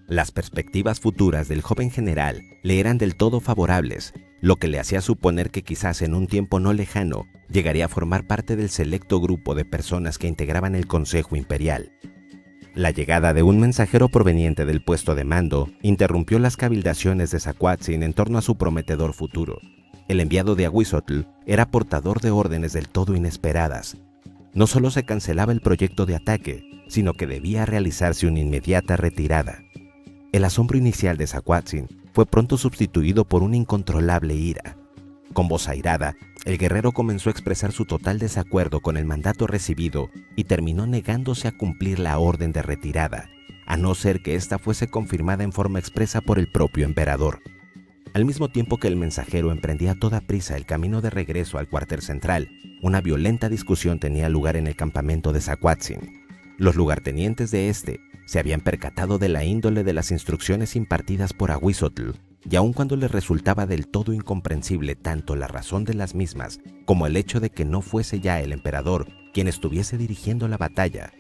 Las perspectivas futuras del joven general le eran del todo favorables, lo que le hacía suponer que quizás en un tiempo no lejano llegaría a formar parte del selecto grupo de personas que integraban el Consejo Imperial. La llegada de un mensajero proveniente del puesto de mando interrumpió las cabildaciones de Zacuatzin en torno a su prometedor futuro. El enviado de Aguizotl era portador de órdenes del todo inesperadas. No solo se cancelaba el proyecto de ataque, sino que debía realizarse una inmediata retirada. El asombro inicial de Zacuatzin fue pronto sustituido por una incontrolable ira. Con voz airada, el guerrero comenzó a expresar su total desacuerdo con el mandato recibido y terminó negándose a cumplir la orden de retirada, a no ser que ésta fuese confirmada en forma expresa por el propio emperador. Al mismo tiempo que el mensajero emprendía a toda prisa el camino de regreso al cuartel central, una violenta discusión tenía lugar en el campamento de Zacuatzin. Los lugartenientes de este se habían percatado de la índole de las instrucciones impartidas por Aguizotl, y aun cuando les resultaba del todo incomprensible tanto la razón de las mismas como el hecho de que no fuese ya el emperador quien estuviese dirigiendo la batalla,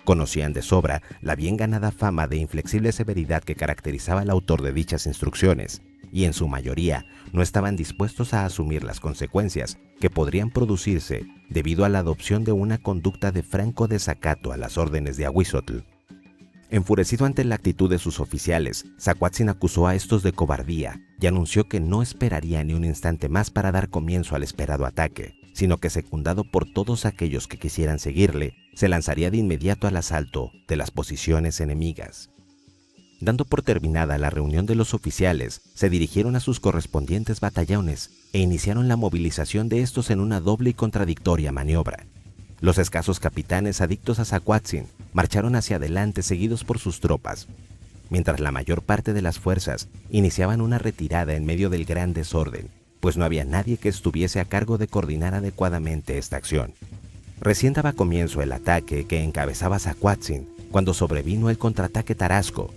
conocían de sobra la bien ganada fama de inflexible severidad que caracterizaba al autor de dichas instrucciones, y en su mayoría no estaban dispuestos a asumir las consecuencias que podrían producirse debido a la adopción de una conducta de franco desacato a las órdenes de Aguizotl. Enfurecido ante la actitud de sus oficiales, Zacuatzin acusó a estos de cobardía y anunció que no esperaría ni un instante más para dar comienzo al esperado ataque, sino que, secundado por todos aquellos que quisieran seguirle, se lanzaría de inmediato al asalto de las posiciones enemigas. Dando por terminada la reunión de los oficiales, se dirigieron a sus correspondientes batallones e iniciaron la movilización de estos en una doble y contradictoria maniobra. Los escasos capitanes adictos a Zacuatzin marcharon hacia adelante seguidos por sus tropas, mientras la mayor parte de las fuerzas iniciaban una retirada en medio del gran desorden, pues no había nadie que estuviese a cargo de coordinar adecuadamente esta acción. Recién daba comienzo el ataque que encabezaba Zacuatzin cuando sobrevino el contraataque tarasco.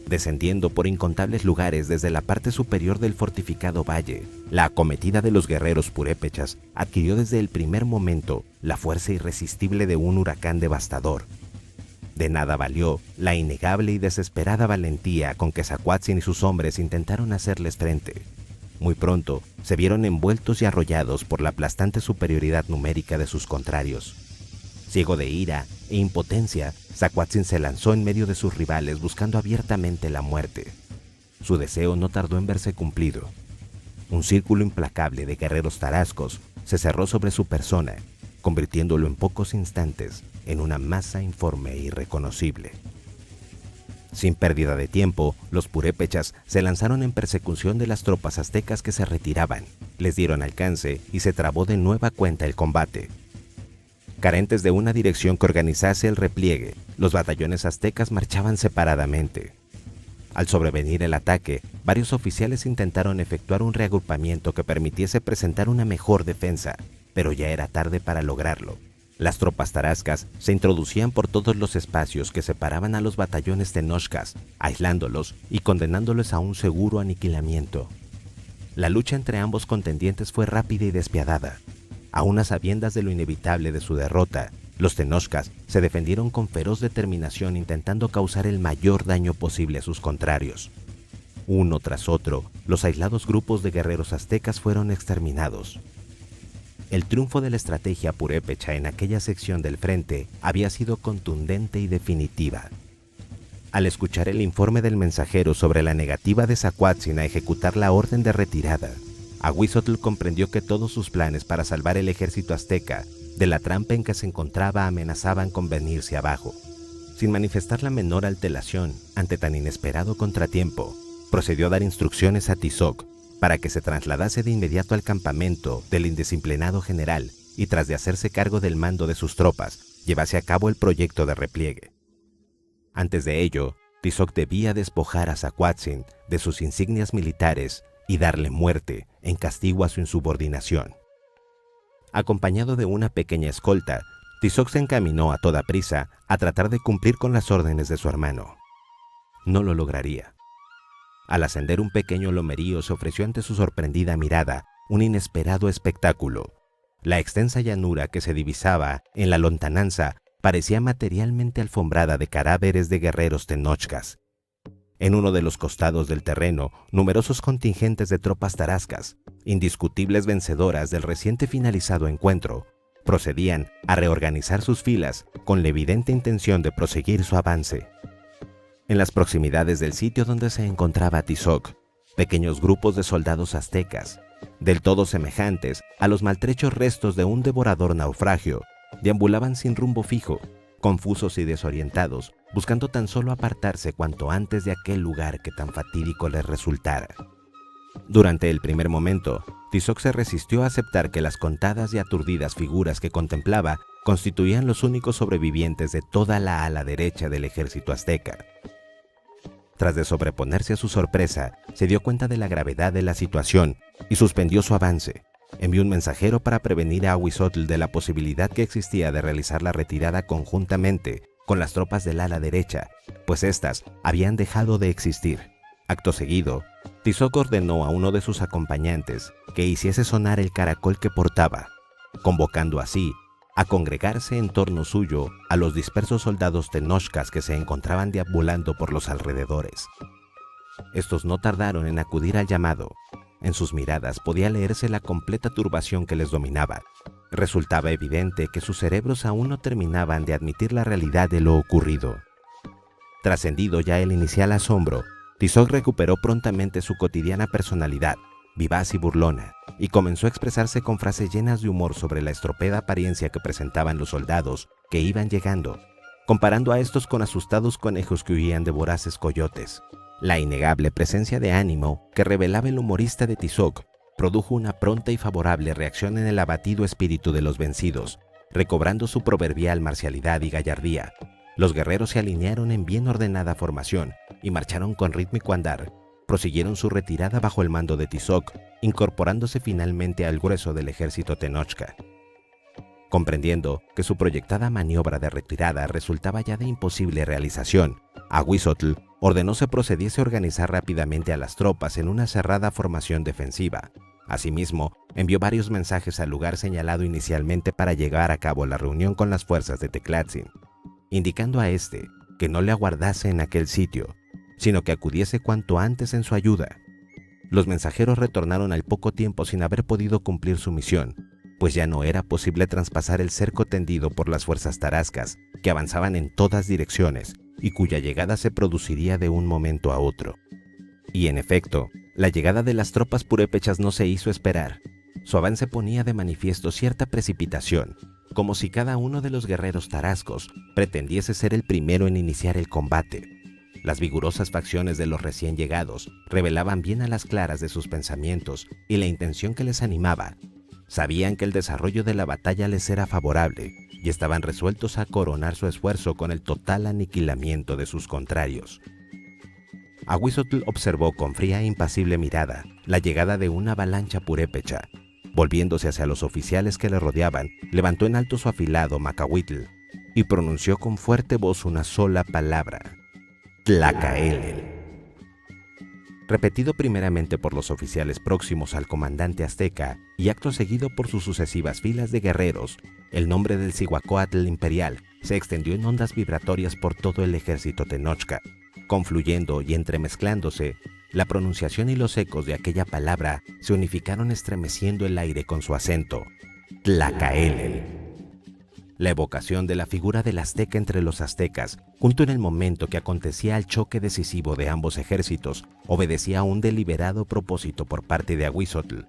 Descendiendo por incontables lugares desde la parte superior del fortificado valle, la acometida de los guerreros purépechas adquirió desde el primer momento la fuerza irresistible de un huracán devastador. De nada valió la innegable y desesperada valentía con que Zacuatzin y sus hombres intentaron hacerles frente. Muy pronto se vieron envueltos y arrollados por la aplastante superioridad numérica de sus contrarios. Ciego de ira e impotencia, Zacuatzin se lanzó en medio de sus rivales buscando abiertamente la muerte. Su deseo no tardó en verse cumplido. Un círculo implacable de guerreros tarascos se cerró sobre su persona, convirtiéndolo en pocos instantes en una masa informe e irreconocible. Sin pérdida de tiempo, los purépechas se lanzaron en persecución de las tropas aztecas que se retiraban, les dieron alcance y se trabó de nueva cuenta el combate. Carentes de una dirección que organizase el repliegue, los batallones aztecas marchaban separadamente. Al sobrevenir el ataque, varios oficiales intentaron efectuar un reagrupamiento que permitiese presentar una mejor defensa, pero ya era tarde para lograrlo. Las tropas tarascas se introducían por todos los espacios que separaban a los batallones tenochcas, aislándolos y condenándolos a un seguro aniquilamiento. La lucha entre ambos contendientes fue rápida y despiadada. Aún a sabiendas de lo inevitable de su derrota, los tenochcas se defendieron con feroz determinación intentando causar el mayor daño posible a sus contrarios. Uno tras otro, los aislados grupos de guerreros aztecas fueron exterminados. El triunfo de la estrategia purépecha en aquella sección del frente había sido contundente y definitiva. Al escuchar el informe del mensajero sobre la negativa de Zacuatzin a ejecutar la orden de retirada, Aguizotl comprendió que todos sus planes para salvar el ejército azteca de la trampa en que se encontraba amenazaban con venirse abajo. Sin manifestar la menor alteración ante tan inesperado contratiempo, procedió a dar instrucciones a Tizoc para que se trasladase de inmediato al campamento del indisciplinado general y tras de hacerse cargo del mando de sus tropas, llevase a cabo el proyecto de repliegue. Antes de ello, Tizoc debía despojar a Zacualtzin de sus insignias militares y darle muerte en castigo a su insubordinación. Acompañado de una pequeña escolta, Tizoc se encaminó a toda prisa a tratar de cumplir con las órdenes de su hermano. No lo lograría. Al ascender un pequeño lomerío se ofreció ante su sorprendida mirada un inesperado espectáculo. La extensa llanura que se divisaba en la lontananza parecía materialmente alfombrada de cadáveres de guerreros tenochcas. En uno de los costados del terreno, numerosos contingentes de tropas tarascas, indiscutibles vencedoras del reciente finalizado encuentro, procedían a reorganizar sus filas con la evidente intención de proseguir su avance. En las proximidades del sitio donde se encontraba Tizoc, pequeños grupos de soldados aztecas, del todo semejantes a los maltrechos restos de un devorador naufragio, deambulaban sin rumbo fijo, confusos y desorientados, buscando tan solo apartarse cuanto antes de aquel lugar que tan fatídico les resultara. Durante el primer momento, Tizoc se resistió a aceptar que las contadas y aturdidas figuras que contemplaba constituían los únicos sobrevivientes de toda la ala derecha del ejército azteca. Tras de sobreponerse a su sorpresa, se dio cuenta de la gravedad de la situación y suspendió su avance. Envió un mensajero para prevenir a Ahuizotl de la posibilidad que existía de realizar la retirada conjuntamente con las tropas del ala derecha, pues éstas habían dejado de existir. Acto seguido, Tizoc ordenó a uno de sus acompañantes que hiciese sonar el caracol que portaba, convocando así a congregarse en torno suyo a los dispersos soldados tenochcas que se encontraban deambulando por los alrededores. Estos no tardaron en acudir al llamado. En sus miradas podía leerse la completa turbación que les dominaba. Resultaba evidente que sus cerebros aún no terminaban de admitir la realidad de lo ocurrido. Trascendido ya el inicial asombro, Tizoc recuperó prontamente su cotidiana personalidad, vivaz y burlona, y comenzó a expresarse con frases llenas de humor sobre la estropea apariencia que presentaban los soldados que iban llegando, comparando a estos con asustados conejos que huían de voraces coyotes. La innegable presencia de ánimo que revelaba el humorista de Tizoc produjo una pronta y favorable reacción en el abatido espíritu de los vencidos. Recobrando su proverbial marcialidad y gallardía, los guerreros se alinearon en bien ordenada formación y marcharon con rítmico andar. Prosiguieron su retirada bajo el mando de Tizoc, incorporándose finalmente al grueso del ejército tenochca. Comprendiendo que su proyectada maniobra de retirada resultaba ya de imposible realización, Ahuizotl ordenó se procediese a organizar rápidamente a las tropas en una cerrada formación defensiva. Asimismo, envió varios mensajes al lugar señalado inicialmente para llevar a cabo la reunión con las fuerzas de Teclatzin, indicando a este que no le aguardase en aquel sitio, sino que acudiese cuanto antes en su ayuda. Los mensajeros retornaron al poco tiempo sin haber podido cumplir su misión, pues ya no era posible traspasar el cerco tendido por las fuerzas tarascas, que avanzaban en todas direcciones y cuya llegada se produciría de un momento a otro. Y en efecto, la llegada de las tropas purépechas no se hizo esperar. Su avance ponía de manifiesto cierta precipitación, como si cada uno de los guerreros tarascos pretendiese ser el primero en iniciar el combate. Las vigorosas facciones de los recién llegados revelaban bien a las claras de sus pensamientos y la intención que les animaba. Sabían que el desarrollo de la batalla les era favorable y estaban resueltos a coronar su esfuerzo con el total aniquilamiento de sus contrarios. Ahuizotl observó con fría e impasible mirada la llegada de una avalancha purépecha. Volviéndose hacia los oficiales que le rodeaban, levantó en alto su afilado macahuitl y pronunció con fuerte voz una sola palabra: Tlacaelel. Repetido primeramente por los oficiales próximos al comandante azteca y acto seguido por sus sucesivas filas de guerreros, el nombre del Cihuacóatl imperial se extendió en ondas vibratorias por todo el ejército tenochca. Confluyendo y entremezclándose, la pronunciación y los ecos de aquella palabra se unificaron estremeciendo el aire con su acento: Tlacaelel. La evocación de la figura del azteca entre los aztecas, junto en el momento que acontecía el choque decisivo de ambos ejércitos, obedecía a un deliberado propósito por parte de Ahuizotl: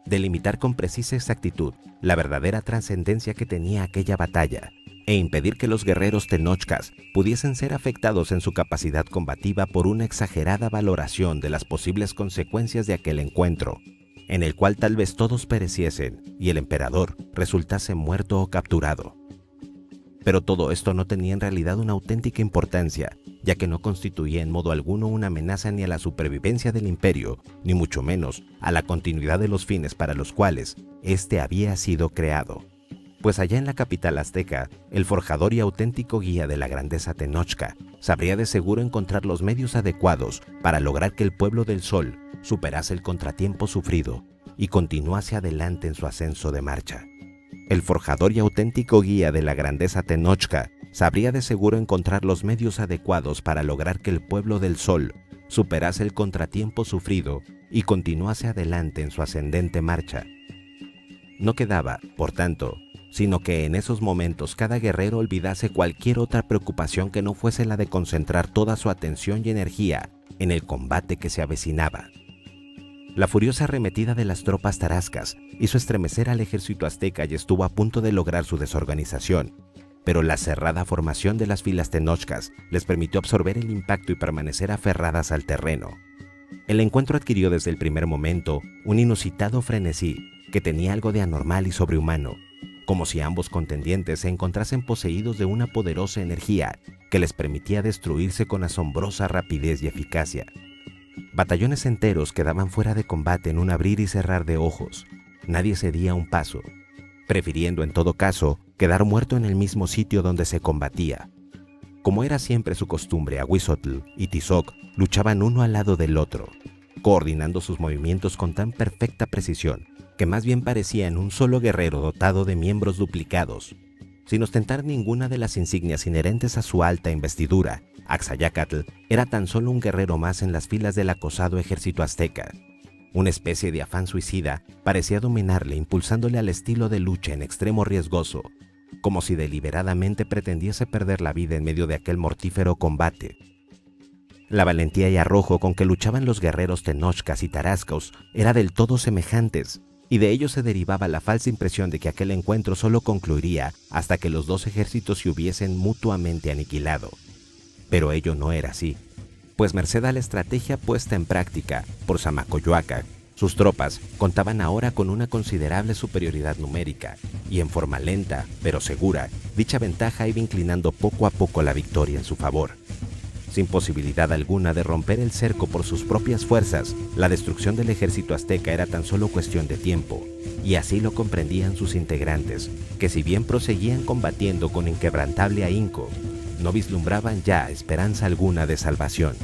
delimitar con precisa exactitud la verdadera trascendencia que tenía aquella batalla, e impedir que los guerreros tenochcas pudiesen ser afectados en su capacidad combativa por una exagerada valoración de las posibles consecuencias de aquel encuentro, en el cual tal vez todos pereciesen y el emperador resultase muerto o capturado. Pero todo esto no tenía en realidad una auténtica importancia, ya que no constituía en modo alguno una amenaza ni a la supervivencia del imperio, ni mucho menos a la continuidad de los fines para los cuales éste había sido creado. Pues allá en la capital azteca, el forjador y auténtico guía de la grandeza Tenochca sabría de seguro encontrar los medios adecuados para lograr que el pueblo del sol superase el contratiempo sufrido y continuase adelante en su ascenso de marcha. El forjador y auténtico guía de la grandeza Tenochca sabría de seguro encontrar los medios adecuados para lograr que el pueblo del sol superase el contratiempo sufrido y continuase adelante en su ascendente marcha. No quedaba, por tanto, sino que en esos momentos cada guerrero olvidase cualquier otra preocupación que no fuese la de concentrar toda su atención y energía en el combate que se avecinaba. La furiosa arremetida de las tropas tarascas hizo estremecer al ejército azteca y estuvo a punto de lograr su desorganización, pero la cerrada formación de las filas tenochcas les permitió absorber el impacto y permanecer aferradas al terreno. El encuentro adquirió desde el primer momento un inusitado frenesí que tenía algo de anormal y sobrehumano, como si ambos contendientes se encontrasen poseídos de una poderosa energía que les permitía destruirse con asombrosa rapidez y eficacia. Batallones enteros quedaban fuera de combate en un abrir y cerrar de ojos. Nadie cedía un paso, prefiriendo en todo caso quedar muerto en el mismo sitio donde se combatía. Como era siempre su costumbre, Ahuizotl y Tizoc luchaban uno al lado del otro, coordinando sus movimientos con tan perfecta precisión que más bien parecían un solo guerrero dotado de miembros duplicados. Sin ostentar ninguna de las insignias inherentes a su alta investidura, Axayácatl era tan solo un guerrero más en las filas del acosado ejército azteca. Una especie de afán suicida parecía dominarle, impulsándole al estilo de lucha en extremo riesgoso, como si deliberadamente pretendiese perder la vida en medio de aquel mortífero combate. La valentía y arrojo con que luchaban los guerreros tenochcas y tarascos era del todo semejantes, y de ello se derivaba la falsa impresión de que aquel encuentro solo concluiría hasta que los dos ejércitos se hubiesen mutuamente aniquilado. Pero ello no era así, pues merced a la estrategia puesta en práctica por Zamacoyoacac, sus tropas contaban ahora con una considerable superioridad numérica, y en forma lenta, pero segura, dicha ventaja iba inclinando poco a poco la victoria en su favor. Sin posibilidad alguna de romper el cerco por sus propias fuerzas, la destrucción del ejército azteca era tan solo cuestión de tiempo, y así lo comprendían sus integrantes, que si bien proseguían combatiendo con inquebrantable ahínco, no vislumbraban ya esperanza alguna de salvación.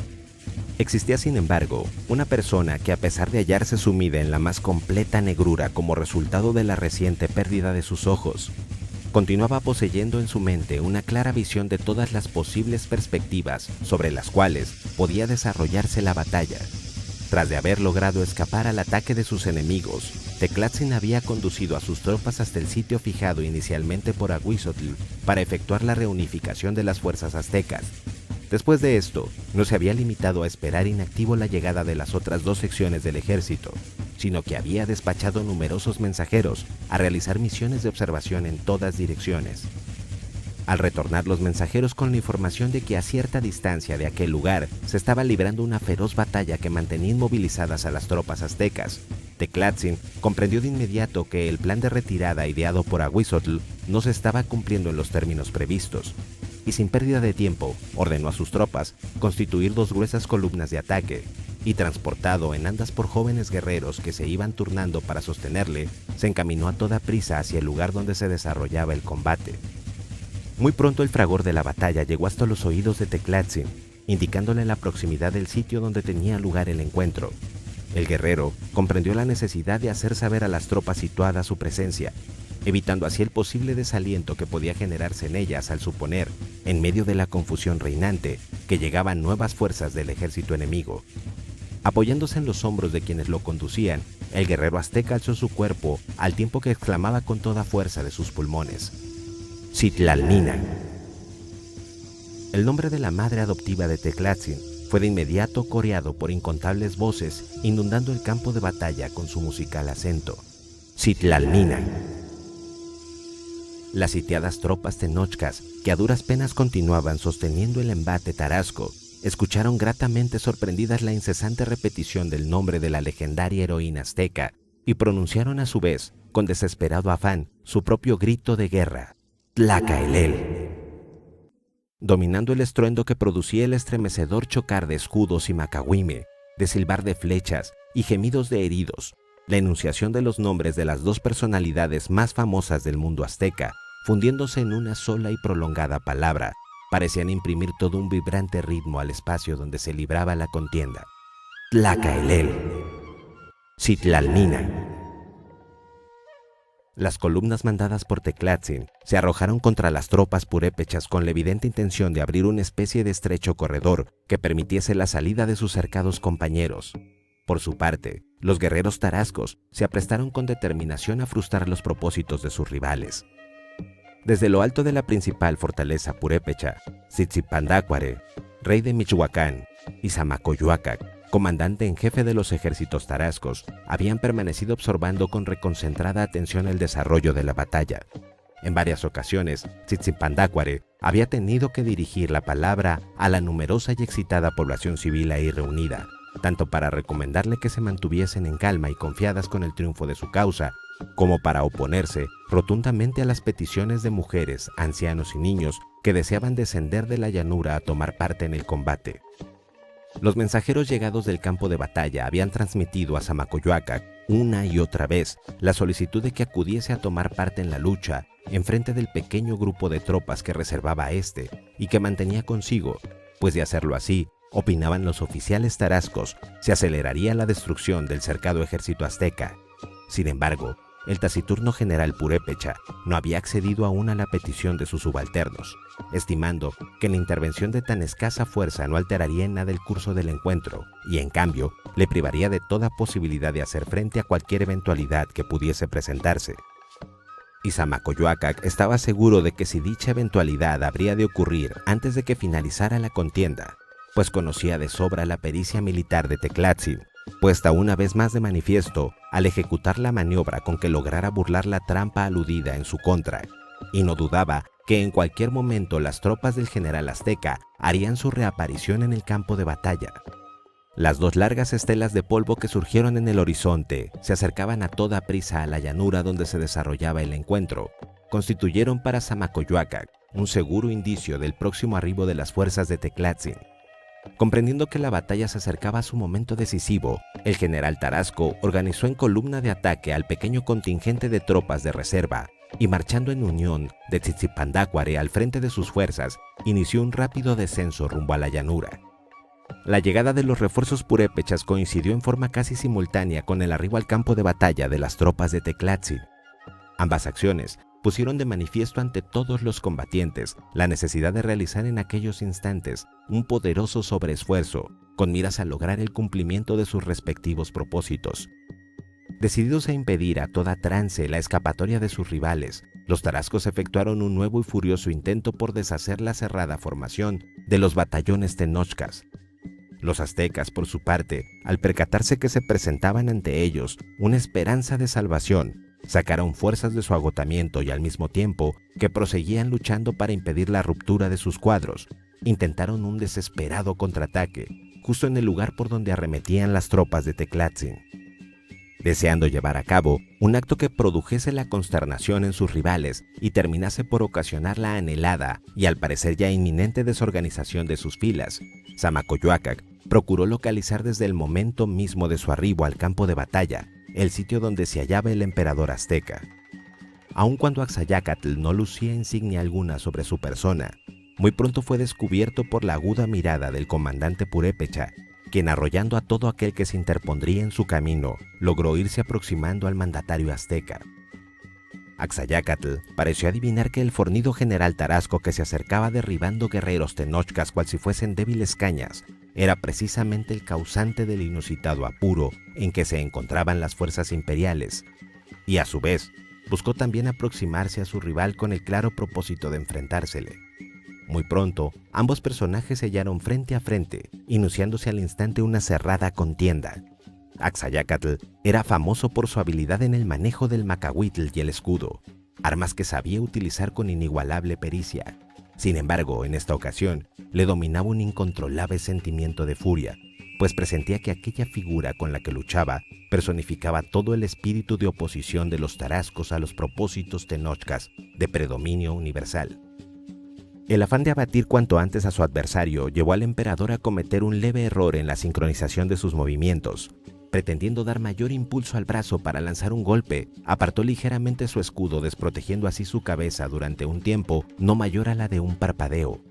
Existía, sin embargo, una persona que, a pesar de hallarse sumida en la más completa negrura como resultado de la reciente pérdida de sus ojos, continuaba poseyendo en su mente una clara visión de todas las posibles perspectivas sobre las cuales podía desarrollarse la batalla. Tras de haber logrado escapar al ataque de sus enemigos, Teclatzin había conducido a sus tropas hasta el sitio fijado inicialmente por Ahuizotl para efectuar la reunificación de las fuerzas aztecas. Después de esto, no se había limitado a esperar inactivo la llegada de las otras dos secciones del ejército, sino que había despachado numerosos mensajeros a realizar misiones de observación en todas direcciones. Al retornar los mensajeros con la información de que a cierta distancia de aquel lugar se estaba librando una feroz batalla que mantenía inmovilizadas a las tropas aztecas, Teclatzin comprendió de inmediato que el plan de retirada ideado por Ahuizotl no se estaba cumpliendo en los términos previstos, y sin pérdida de tiempo ordenó a sus tropas constituir dos gruesas columnas de ataque, y transportado en andas por jóvenes guerreros que se iban turnando para sostenerle, se encaminó a toda prisa hacia el lugar donde se desarrollaba el combate. Muy pronto el fragor de la batalla llegó hasta los oídos de Teclatzin, indicándole la proximidad del sitio donde tenía lugar el encuentro. El guerrero comprendió la necesidad de hacer saber a las tropas situadas su presencia, evitando así el posible desaliento que podía generarse en ellas al suponer, en medio de la confusión reinante, que llegaban nuevas fuerzas del ejército enemigo. Apoyándose en los hombros de quienes lo conducían, el guerrero azteca alzó su cuerpo al tiempo que exclamaba con toda fuerza de sus pulmones: «Citlalnina». El nombre de la madre adoptiva de Teclatzin fue de inmediato coreado por incontables voces, inundando el campo de batalla con su musical acento: «Citlalnina». Las sitiadas tropas tenochcas, que a duras penas continuaban sosteniendo el embate tarasco, escucharon gratamente sorprendidas la incesante repetición del nombre de la legendaria heroína azteca y pronunciaron a su vez, con desesperado afán, su propio grito de guerra: Tlacaelel. Dominando el estruendo que producía el estremecedor chocar de escudos y macahuime, de silbar de flechas y gemidos de heridos, la enunciación de los nombres de las dos personalidades más famosas del mundo azteca, fundiéndose en una sola y prolongada palabra, parecían imprimir todo un vibrante ritmo al espacio donde se libraba la contienda. Tlacaelel. Citlalmina. Las columnas mandadas por Teclatzin se arrojaron contra las tropas purépechas con la evidente intención de abrir una especie de estrecho corredor que permitiese la salida de sus cercados compañeros. Por su parte, los guerreros tarascos se aprestaron con determinación a frustrar los propósitos de sus rivales. Desde lo alto de la principal fortaleza purépecha, Tzitzipandácuare, rey de Michoacán, y Zamacoyoacac, comandante en jefe de los ejércitos tarascos, habían permanecido observando con reconcentrada atención el desarrollo de la batalla. En varias ocasiones, Tzitzipandácuare había tenido que dirigir la palabra a la numerosa y excitada población civil ahí reunida, tanto para recomendarle que se mantuviesen en calma y confiadas con el triunfo de su causa, como para oponerse rotundamente a las peticiones de mujeres, ancianos y niños que deseaban descender de la llanura a tomar parte en el combate. Los mensajeros llegados del campo de batalla habían transmitido a Zamacoyoacac una y otra vez la solicitud de que acudiese a tomar parte en la lucha en frente del pequeño grupo de tropas que reservaba este y que mantenía consigo, pues de hacerlo así, opinaban los oficiales tarascos, se aceleraría la destrucción del cercado ejército azteca. Sin embargo, el taciturno general purépecha no había accedido aún a la petición de sus subalternos, estimando que la intervención de tan escasa fuerza no alteraría en nada el curso del encuentro y, en cambio, le privaría de toda posibilidad de hacer frente a cualquier eventualidad que pudiese presentarse. Y Zamacoyoacac estaba seguro de que si dicha eventualidad habría de ocurrir antes de que finalizara la contienda, pues conocía de sobra la pericia militar de Teclatzin, puesta una vez más de manifiesto al ejecutar la maniobra con que lograra burlar la trampa aludida en su contra, y no dudaba que en cualquier momento las tropas del general azteca harían su reaparición en el campo de batalla. Las dos largas estelas de polvo que surgieron en el horizonte se acercaban a toda prisa a la llanura donde se desarrollaba el encuentro, constituyeron para Zamacoyoacac un seguro indicio del próximo arribo de las fuerzas de Teclatzin. Comprendiendo que la batalla se acercaba a su momento decisivo, el general Tarasco organizó en columna de ataque al pequeño contingente de tropas de reserva y, marchando en unión de Tzitzipandácuare al frente de sus fuerzas, inició un rápido descenso rumbo a la llanura. La llegada de los refuerzos purépechas coincidió en forma casi simultánea con el arribo al campo de batalla de las tropas de Teclatzin. Ambas acciones pusieron de manifiesto ante todos los combatientes la necesidad de realizar en aquellos instantes un poderoso sobreesfuerzo con miras a lograr el cumplimiento de sus respectivos propósitos. Decididos a impedir a toda trance la escapatoria de sus rivales, los tarascos efectuaron un nuevo y furioso intento por deshacer la cerrada formación de los batallones tenochcas. Los aztecas, por su parte, al percatarse que se presentaban ante ellos una esperanza de salvación, sacaron fuerzas de su agotamiento y al mismo tiempo que proseguían luchando para impedir la ruptura de sus cuadros, intentaron un desesperado contraataque justo en el lugar por donde arremetían las tropas de Teclatzin, deseando llevar a cabo un acto que produjese la consternación en sus rivales y terminase por ocasionar la anhelada y al parecer ya inminente desorganización de sus filas. Zamacoyoacac procuró localizar desde el momento mismo de su arribo al campo de batalla el sitio donde se hallaba el emperador azteca. Aun cuando Axayácatl no lucía insignia alguna sobre su persona, muy pronto fue descubierto por la aguda mirada del comandante purépecha, quien, arrollando a todo aquel que se interpondría en su camino, logró irse aproximando al mandatario azteca. Axayácatl pareció adivinar que el fornido general Tarasco, que se acercaba derribando guerreros tenochcas cual si fuesen débiles cañas, era precisamente el causante del inusitado apuro en que se encontraban las fuerzas imperiales, y a su vez buscó también aproximarse a su rival con el claro propósito de enfrentársele. Muy pronto, ambos personajes se hallaron frente a frente, iniciándose al instante una cerrada contienda. Axayácatl era famoso por su habilidad en el manejo del macahuitl y el escudo. armas que sabía utilizar con inigualable pericia. Sin embargo, en esta ocasión, le dominaba un incontrolable sentimiento de furia, pues presentía que aquella figura con la que luchaba personificaba todo el espíritu de oposición de los tarascos a los propósitos tenochcas de predominio universal. El afán de abatir cuanto antes a su adversario llevó al emperador a cometer un leve error en la sincronización de sus movimientos. Pretendiendo dar mayor impulso al brazo para lanzar un golpe, apartó ligeramente su escudo, desprotegiendo así su cabeza durante un tiempo no mayor a la de un parpadeo.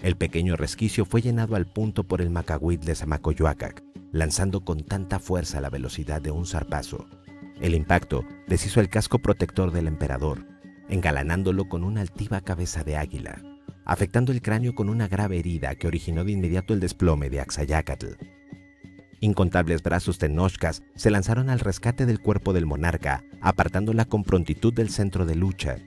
El pequeño resquicio fue llenado al punto por el macahuitl de Zamacoyoacac, lanzando con tanta fuerza la velocidad de un zarpazo. El impacto deshizo el casco protector del emperador, engalanándolo con una altiva cabeza de águila, afectando el cráneo con una grave herida que originó de inmediato el desplome de Axayácatl. Incontables brazos tenochcas se lanzaron al rescate del cuerpo del monarca, apartándola con prontitud del centro de lucha.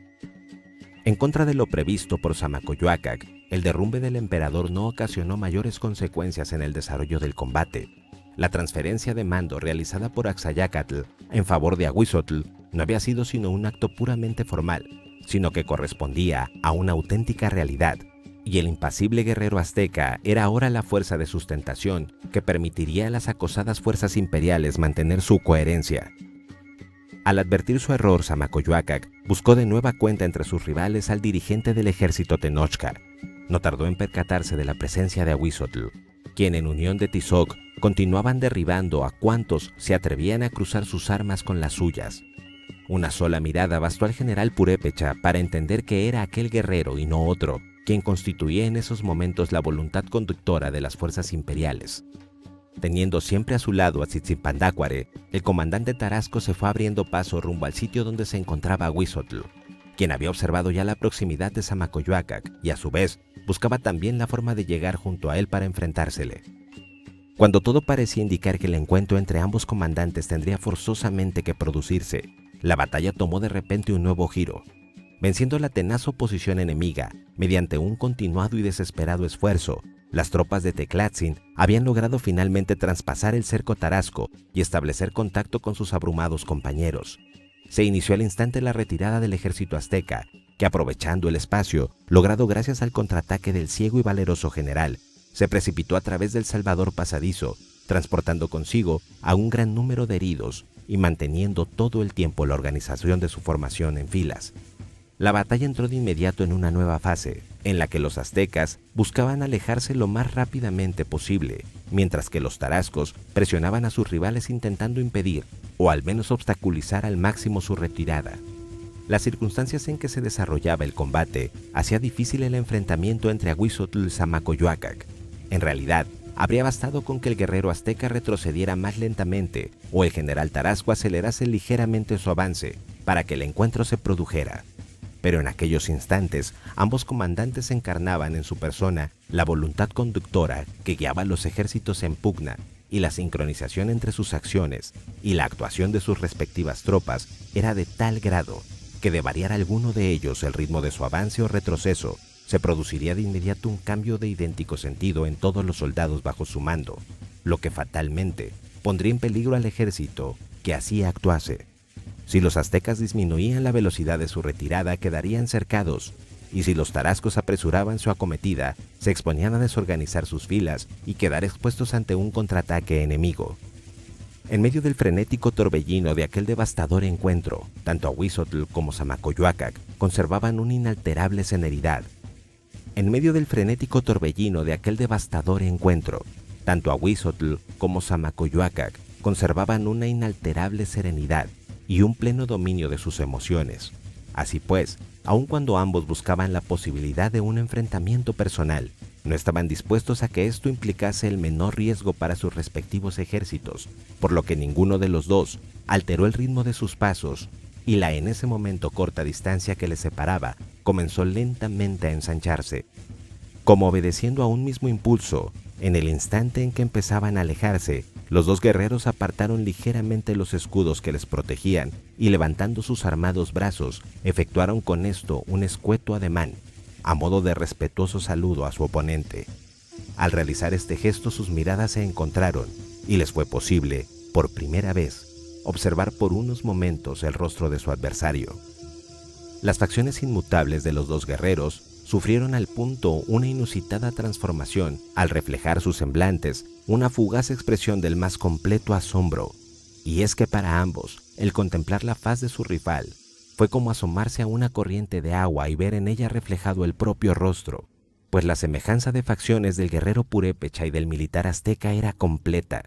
En contra de lo previsto por Zamacoyoacac, el derrumbe del emperador no ocasionó mayores consecuencias en el desarrollo del combate. La transferencia de mando realizada por Axayácatl en favor de Ahuizotl no había sido sino un acto puramente formal, sino que correspondía a una auténtica realidad, y el impasible guerrero azteca era ahora la fuerza de sustentación que permitiría a las acosadas fuerzas imperiales mantener su coherencia. Al advertir su error, Zamacoyoacac buscó de nueva cuenta entre sus rivales al dirigente del ejército tenochca. No tardó en percatarse de la presencia de Ahuizotl, quien en unión de Tizoc continuaban derribando a cuantos se atrevían a cruzar sus armas con las suyas. Una sola mirada bastó al general Purépecha para entender que era aquel guerrero y no otro quien constituía en esos momentos la voluntad conductora de las fuerzas imperiales. Teniendo siempre a su lado a Tzitzipandácuare, el comandante Tarasco se fue abriendo paso rumbo al sitio donde se encontraba Ahuizotl, quien había observado ya la proximidad de Zamacoyoacac y a su vez buscaba también la forma de llegar junto a él para enfrentársele. Cuando todo parecía indicar que el encuentro entre ambos comandantes tendría forzosamente que producirse, la batalla tomó de repente un nuevo giro. Venciendo la tenaz oposición enemiga, mediante un continuado y desesperado esfuerzo, las tropas de Teclatzin habían logrado finalmente traspasar el cerco tarasco y establecer contacto con sus abrumados compañeros. Se inició al instante la retirada del ejército azteca, que aprovechando el espacio, logrado gracias al contraataque del ciego y valeroso general, se precipitó a través del Salvador pasadizo, transportando consigo a un gran número de heridos y manteniendo todo el tiempo la organización de su formación en filas. La batalla entró de inmediato en una nueva fase, en la que los aztecas buscaban alejarse lo más rápidamente posible, mientras que los tarascos presionaban a sus rivales intentando impedir, o al menos obstaculizar al máximo su retirada. Las circunstancias en que se desarrollaba el combate hacía difícil el enfrentamiento entre Ahuizotl y Zamacoyoacac. En realidad, habría bastado con que el guerrero azteca retrocediera más lentamente o el general Tarasco acelerase ligeramente su avance para que el encuentro se produjera. Pero en aquellos instantes, ambos comandantes encarnaban en su persona la voluntad conductora que guiaba a los ejércitos en pugna, y la sincronización entre sus acciones y la actuación de sus respectivas tropas era de tal grado que de variar alguno de ellos el ritmo de su avance o retroceso, se produciría de inmediato un cambio de idéntico sentido en todos los soldados bajo su mando, lo que fatalmente pondría en peligro al ejército que así actuase. Si los aztecas disminuían la velocidad de su retirada, quedarían cercados, y si los tarascos apresuraban su acometida, se exponían a desorganizar sus filas y quedar expuestos ante un contraataque enemigo. En medio del frenético torbellino de aquel devastador encuentro, tanto Ahuizotl como Zamacoyoacac conservaban una inalterable serenidad. En medio del frenético torbellino de aquel devastador encuentro, tanto Ahuizotl como Zamacoyoacac conservaban una inalterable serenidad y un pleno dominio de sus emociones. Así pues, aun cuando ambos buscaban la posibilidad de un enfrentamiento personal, no estaban dispuestos a que esto implicase el menor riesgo para sus respectivos ejércitos, por lo que ninguno de los dos alteró el ritmo de sus pasos, y la en ese momento corta distancia que les separaba comenzó lentamente a ensancharse. Como obedeciendo a un mismo impulso, en el instante en que empezaban a alejarse, los dos guerreros apartaron ligeramente los escudos que les protegían y levantando sus armados brazos, efectuaron con esto un escueto ademán, a modo de respetuoso saludo a su oponente. Al realizar este gesto sus miradas se encontraron y les fue posible, por primera vez, observar por unos momentos el rostro de su adversario. Las facciones inmutables de los dos guerreros sufrieron al punto una inusitada transformación al reflejar sus semblantes una fugaz expresión del más completo asombro. Y es que para ambos, el contemplar la faz de su rival fue como asomarse a una corriente de agua y ver en ella reflejado el propio rostro, pues la semejanza de facciones del guerrero purépecha y del militar azteca era completa.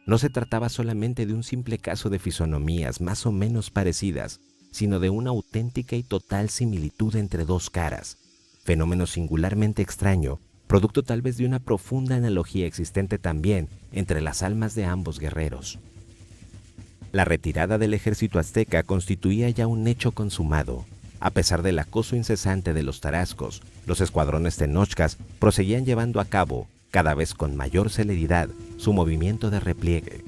No se trataba solamente de un simple caso de fisonomías más o menos parecidas, sino de una auténtica y total similitud entre dos caras, fenómeno singularmente extraño, producto tal vez de una profunda analogía existente también entre las almas de ambos guerreros. La retirada del ejército azteca constituía ya un hecho consumado. A pesar del acoso incesante de los tarascos, los escuadrones tenochcas proseguían llevando a cabo, cada vez con mayor celeridad, su movimiento de repliegue.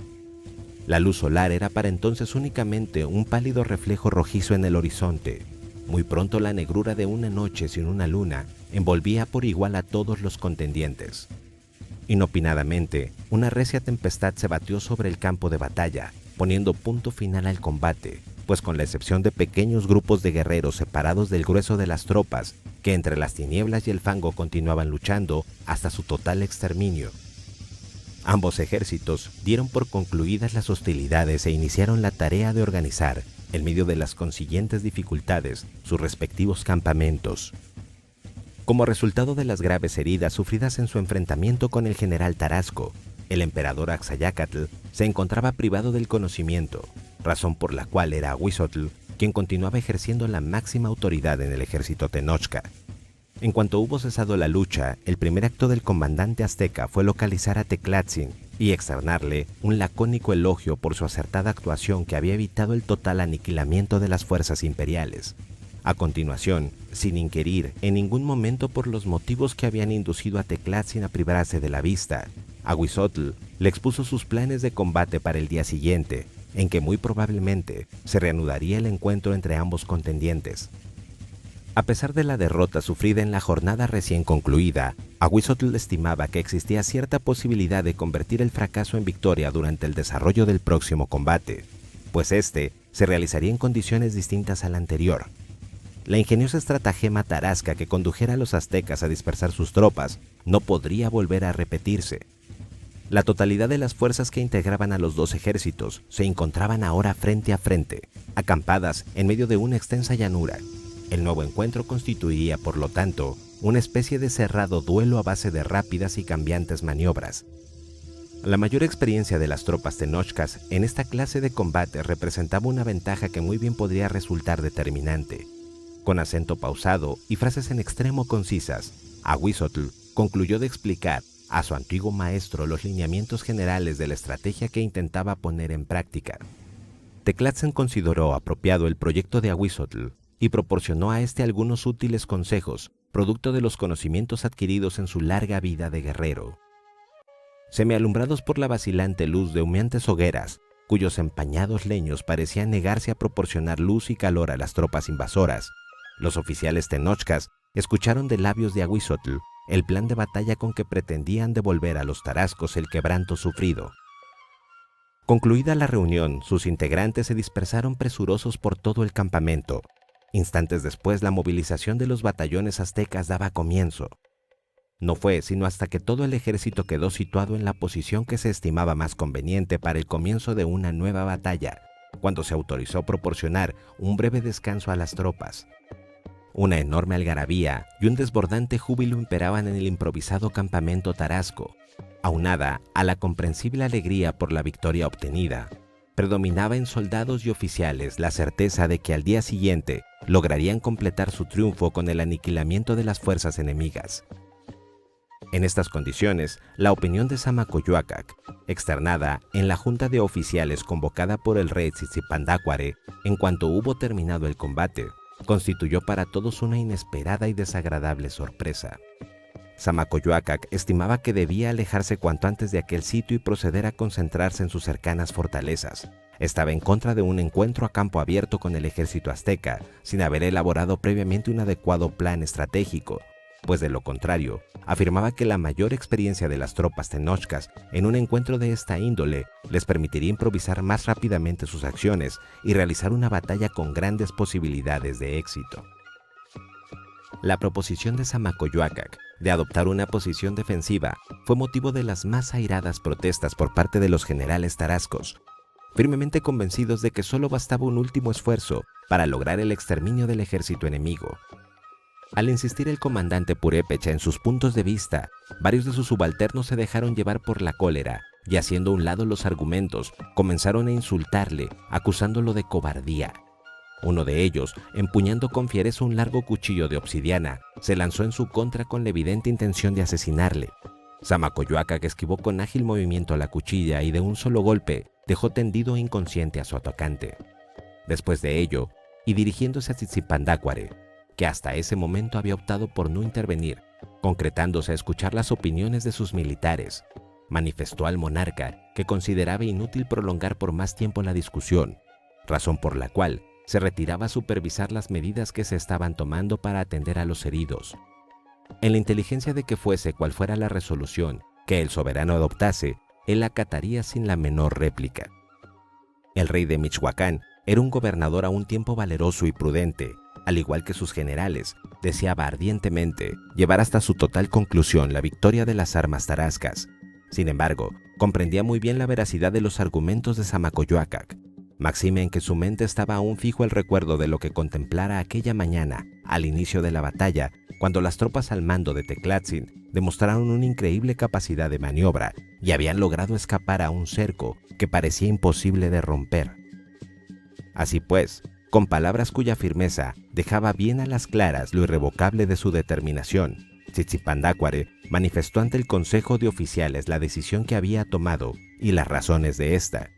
La luz solar era para entonces únicamente un pálido reflejo rojizo en el horizonte. Muy pronto la negrura de una noche sin una luna envolvía por igual a todos los contendientes. Inopinadamente, una recia tempestad se batió sobre el campo de batalla, poniendo punto final al combate, pues con la excepción de pequeños grupos de guerreros separados del grueso de las tropas, que entre las tinieblas y el fango continuaban luchando hasta su total exterminio. Ambos ejércitos dieron por concluidas las hostilidades e iniciaron la tarea de organizar, en medio de las consiguientes dificultades, sus respectivos campamentos. Como resultado de las graves heridas sufridas en su enfrentamiento con el general Tarasco, el emperador Axayácatl se encontraba privado del conocimiento, razón por la cual era Ahuizotl quien continuaba ejerciendo la máxima autoridad en el ejército tenochca. En cuanto hubo cesado la lucha, el primer acto del comandante azteca fue localizar a Teclatzin y externarle un lacónico elogio por su acertada actuación que había evitado el total aniquilamiento de las fuerzas imperiales. A continuación, sin inquirir en ningún momento por los motivos que habían inducido a Teclatzin a privarse de la vista, Ahuizotl le expuso sus planes de combate para el día siguiente, en que muy probablemente se reanudaría el encuentro entre ambos contendientes. A pesar de la derrota sufrida en la jornada recién concluida, Ahuizotl estimaba que existía cierta posibilidad de convertir el fracaso en victoria durante el desarrollo del próximo combate, pues este se realizaría en condiciones distintas al anterior. La ingeniosa estratagema tarasca que condujera a los aztecas a dispersar sus tropas no podría volver a repetirse. La totalidad de las fuerzas que integraban a los dos ejércitos se encontraban ahora frente a frente, acampadas en medio de una extensa llanura. El nuevo encuentro constituiría, por lo tanto, una especie de cerrado duelo a base de rápidas y cambiantes maniobras. La mayor experiencia de las tropas tenochcas en esta clase de combate representaba una ventaja que muy bien podría resultar determinante. Con acento pausado y frases en extremo concisas, Ahuizotl concluyó de explicar a su antiguo maestro los lineamientos generales de la estrategia que intentaba poner en práctica. Teclatzin consideró apropiado el proyecto de Ahuizotl y proporcionó a este algunos útiles consejos, producto de los conocimientos adquiridos en su larga vida de guerrero. Semialumbrados por la vacilante luz de humeantes hogueras, cuyos empañados leños parecían negarse a proporcionar luz y calor a las tropas invasoras, los oficiales tenochcas escucharon de labios de Ahuizotl el plan de batalla con que pretendían devolver a los tarascos el quebranto sufrido. Concluida la reunión, sus integrantes se dispersaron presurosos por todo el campamento. Instantes después, la movilización de los batallones aztecas daba comienzo. No fue sino hasta que todo el ejército quedó situado en la posición que se estimaba más conveniente para el comienzo de una nueva batalla, cuando se autorizó proporcionar un breve descanso a las tropas. Una enorme algarabía y un desbordante júbilo imperaban en el improvisado campamento tarasco. Aunada a la comprensible alegría por la victoria obtenida, predominaba en soldados y oficiales la certeza de que al día siguiente lograrían completar su triunfo con el aniquilamiento de las fuerzas enemigas. En estas condiciones, la opinión de Zamacoyuacac, externada en la junta de oficiales convocada por el rey Tzitzipandácuare en cuanto hubo terminado el combate, constituyó para todos una inesperada y desagradable sorpresa. Zamacoyuacac estimaba que debía alejarse cuanto antes de aquel sitio y proceder a concentrarse en sus cercanas fortalezas. Estaba en contra de un encuentro a campo abierto con el ejército azteca, sin haber elaborado previamente un adecuado plan estratégico. pues de lo contrario, afirmaba que la mayor experiencia de las tropas tenochcas en un encuentro de esta índole les permitiría improvisar más rápidamente sus acciones y realizar una batalla con grandes posibilidades de éxito. La proposición de Zamacoyoacac de adoptar una posición defensiva fue motivo de las más airadas protestas por parte de los generales tarascos, firmemente convencidos de que solo bastaba un último esfuerzo para lograr el exterminio del ejército enemigo. Al insistir el comandante purépecha en sus puntos de vista, varios de sus subalternos se dejaron llevar por la cólera y, haciendo a un lado los argumentos, comenzaron a insultarle, acusándolo de cobardía. Uno de ellos, empuñando con fiereza un largo cuchillo de obsidiana, se lanzó en su contra con la evidente intención de asesinarle. Zamacoyoacac esquivó con ágil movimiento la cuchilla y de un solo golpe dejó tendido e inconsciente a su atacante. Después de ello, y dirigiéndose a Tzitzipandácuare, que hasta ese momento había optado por no intervenir, concretándose a escuchar las opiniones de sus militares, manifestó al monarca que consideraba inútil prolongar por más tiempo la discusión, razón por la cual se retiraba a supervisar las medidas que se estaban tomando para atender a los heridos. En la inteligencia de que fuese cual fuera la resolución que el soberano adoptase, él acataría sin la menor réplica. El rey de Michoacán era un gobernador a un tiempo valeroso y prudente. Al igual que sus generales, deseaba ardientemente llevar hasta su total conclusión la victoria de las armas tarascas. Sin embargo, comprendía muy bien la veracidad de los argumentos de Zamacoyoacac, máxime en que su mente estaba aún fijo el recuerdo de lo que contemplara aquella mañana, al inicio de la batalla, cuando las tropas al mando de Teclatzin demostraron una increíble capacidad de maniobra y habían logrado escapar a un cerco que parecía imposible de romper. Así pues, con palabras cuya firmeza dejaba bien a las claras lo irrevocable de su determinación, Tzitzipandácuare manifestó ante el Consejo de Oficiales la decisión que había tomado y las razones de esta.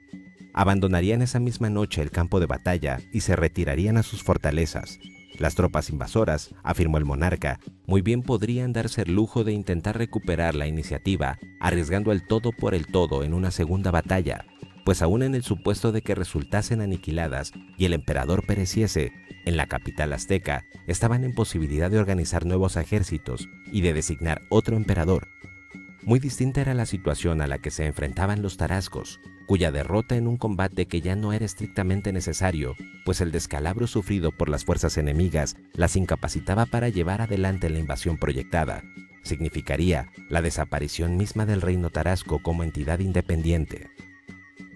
Abandonarían esa misma noche el campo de batalla y se retirarían a sus fortalezas. Las tropas invasoras, afirmó el monarca, muy bien podrían darse el lujo de intentar recuperar la iniciativa, arriesgando el todo por el todo en una segunda batalla, pues aún en el supuesto de que resultasen aniquiladas y el emperador pereciese, en la capital azteca estaban en posibilidad de organizar nuevos ejércitos y de designar otro emperador. Muy distinta era la situación a la que se enfrentaban los tarascos, cuya derrota en un combate que ya no era estrictamente necesario, pues el descalabro sufrido por las fuerzas enemigas las incapacitaba para llevar adelante la invasión proyectada, significaría la desaparición misma del reino tarasco como entidad independiente.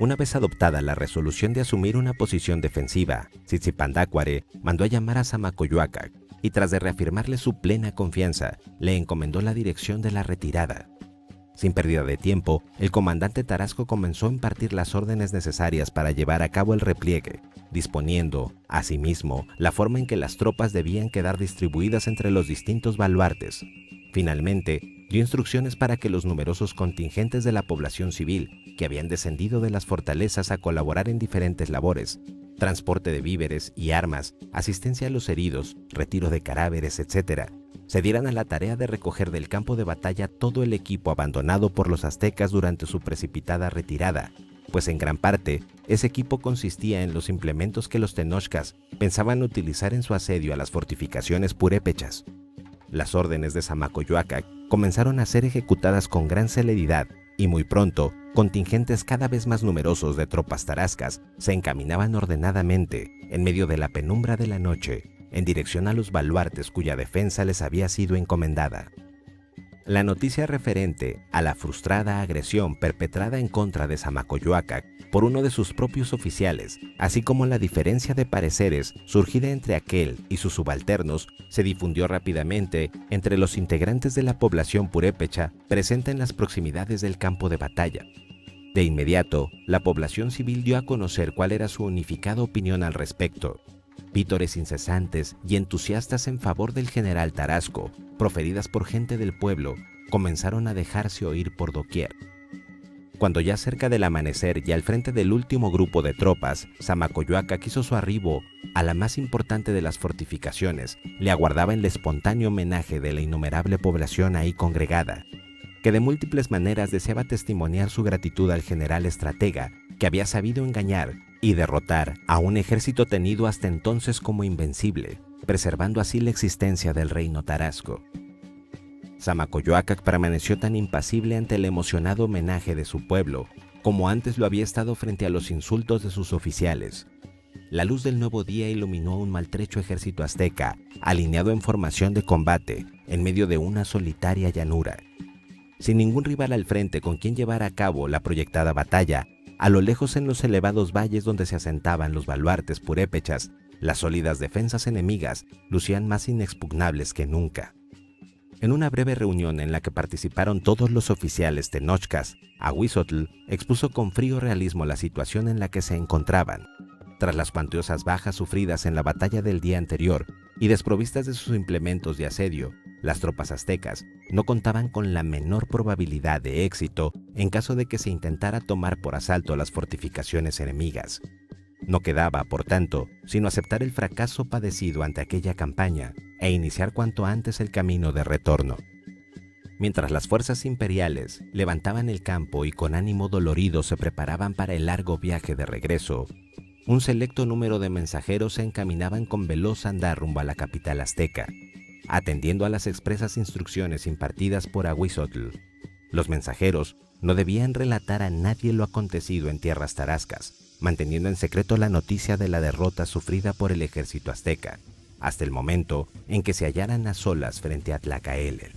Una vez adoptada la resolución de asumir una posición defensiva, Tzitzipandácuare mandó a llamar a Zamacoyoacac y, tras de reafirmarle su plena confianza, le encomendó la dirección de la retirada. Sin pérdida de tiempo, el comandante tarasco comenzó a impartir las órdenes necesarias para llevar a cabo el repliegue, disponiendo, asimismo, la forma en que las tropas debían quedar distribuidas entre los distintos baluartes. Finalmente, dio instrucciones para que los numerosos contingentes de la población civil, que habían descendido de las fortalezas a colaborar en diferentes labores, transporte de víveres y armas, asistencia a los heridos, retiro de cadáveres, etc., se dieran a la tarea de recoger del campo de batalla todo el equipo abandonado por los aztecas durante su precipitada retirada, pues en gran parte ese equipo consistía en los implementos que los tenochcas pensaban utilizar en su asedio a las fortificaciones purépechas. Las órdenes de Zamacoyoacac comenzaron a ser ejecutadas con gran celeridad y muy pronto contingentes cada vez más numerosos de tropas tarascas se encaminaban ordenadamente, en medio de la penumbra de la noche, en dirección a los baluartes cuya defensa les había sido encomendada. La noticia referente a la frustrada agresión perpetrada en contra de Zamacoyoacac por uno de sus propios oficiales, así como la diferencia de pareceres surgida entre aquel y sus subalternos, se difundió rápidamente entre los integrantes de la población purépecha presente en las proximidades del campo de batalla. De inmediato, la población civil dio a conocer cuál era su unificada opinión al respecto. Vítores incesantes y entusiastas en favor del general Tarasco, proferidas por gente del pueblo, comenzaron a dejarse oír por doquier. Cuando ya cerca del amanecer y al frente del último grupo de tropas, Zamacoyoacac hizo su arribo a la más importante de las fortificaciones, le aguardaba el espontáneo homenaje de la innumerable población ahí congregada, que de múltiples maneras deseaba testimoniar su gratitud al general estratega que había sabido engañar y derrotar a un ejército tenido hasta entonces como invencible, preservando así la existencia del reino tarasco. Zamacoyoacac permaneció tan impasible ante el emocionado homenaje de su pueblo como antes lo había estado frente a los insultos de sus oficiales. La luz del nuevo día iluminó un maltrecho ejército azteca, alineado en formación de combate, en medio de una solitaria llanura. Sin ningún rival al frente con quien llevar a cabo la proyectada batalla, a lo lejos en los elevados valles donde se asentaban los baluartes purépechas, las sólidas defensas enemigas lucían más inexpugnables que nunca. En una breve reunión en la que participaron todos los oficiales tenochcas, Ahuizotl expuso con frío realismo la situación en la que se encontraban. Tras las cuantiosas bajas sufridas en la batalla del día anterior y desprovistas de sus implementos de asedio, las tropas aztecas no contaban con la menor probabilidad de éxito en caso de que se intentara tomar por asalto las fortificaciones enemigas. No quedaba, por tanto, sino aceptar el fracaso padecido ante aquella campaña e iniciar cuanto antes el camino de retorno. Mientras las fuerzas imperiales levantaban el campo y con ánimo dolorido se preparaban para el largo viaje de regreso, un selecto número de mensajeros se encaminaban con veloz andar rumbo a la capital azteca, atendiendo a las expresas instrucciones impartidas por Ahuizotl. Los mensajeros no debían relatar a nadie lo acontecido en tierras tarascas, manteniendo en secreto la noticia de la derrota sufrida por el ejército azteca, hasta el momento en que se hallaran a solas frente a Tlacaelel.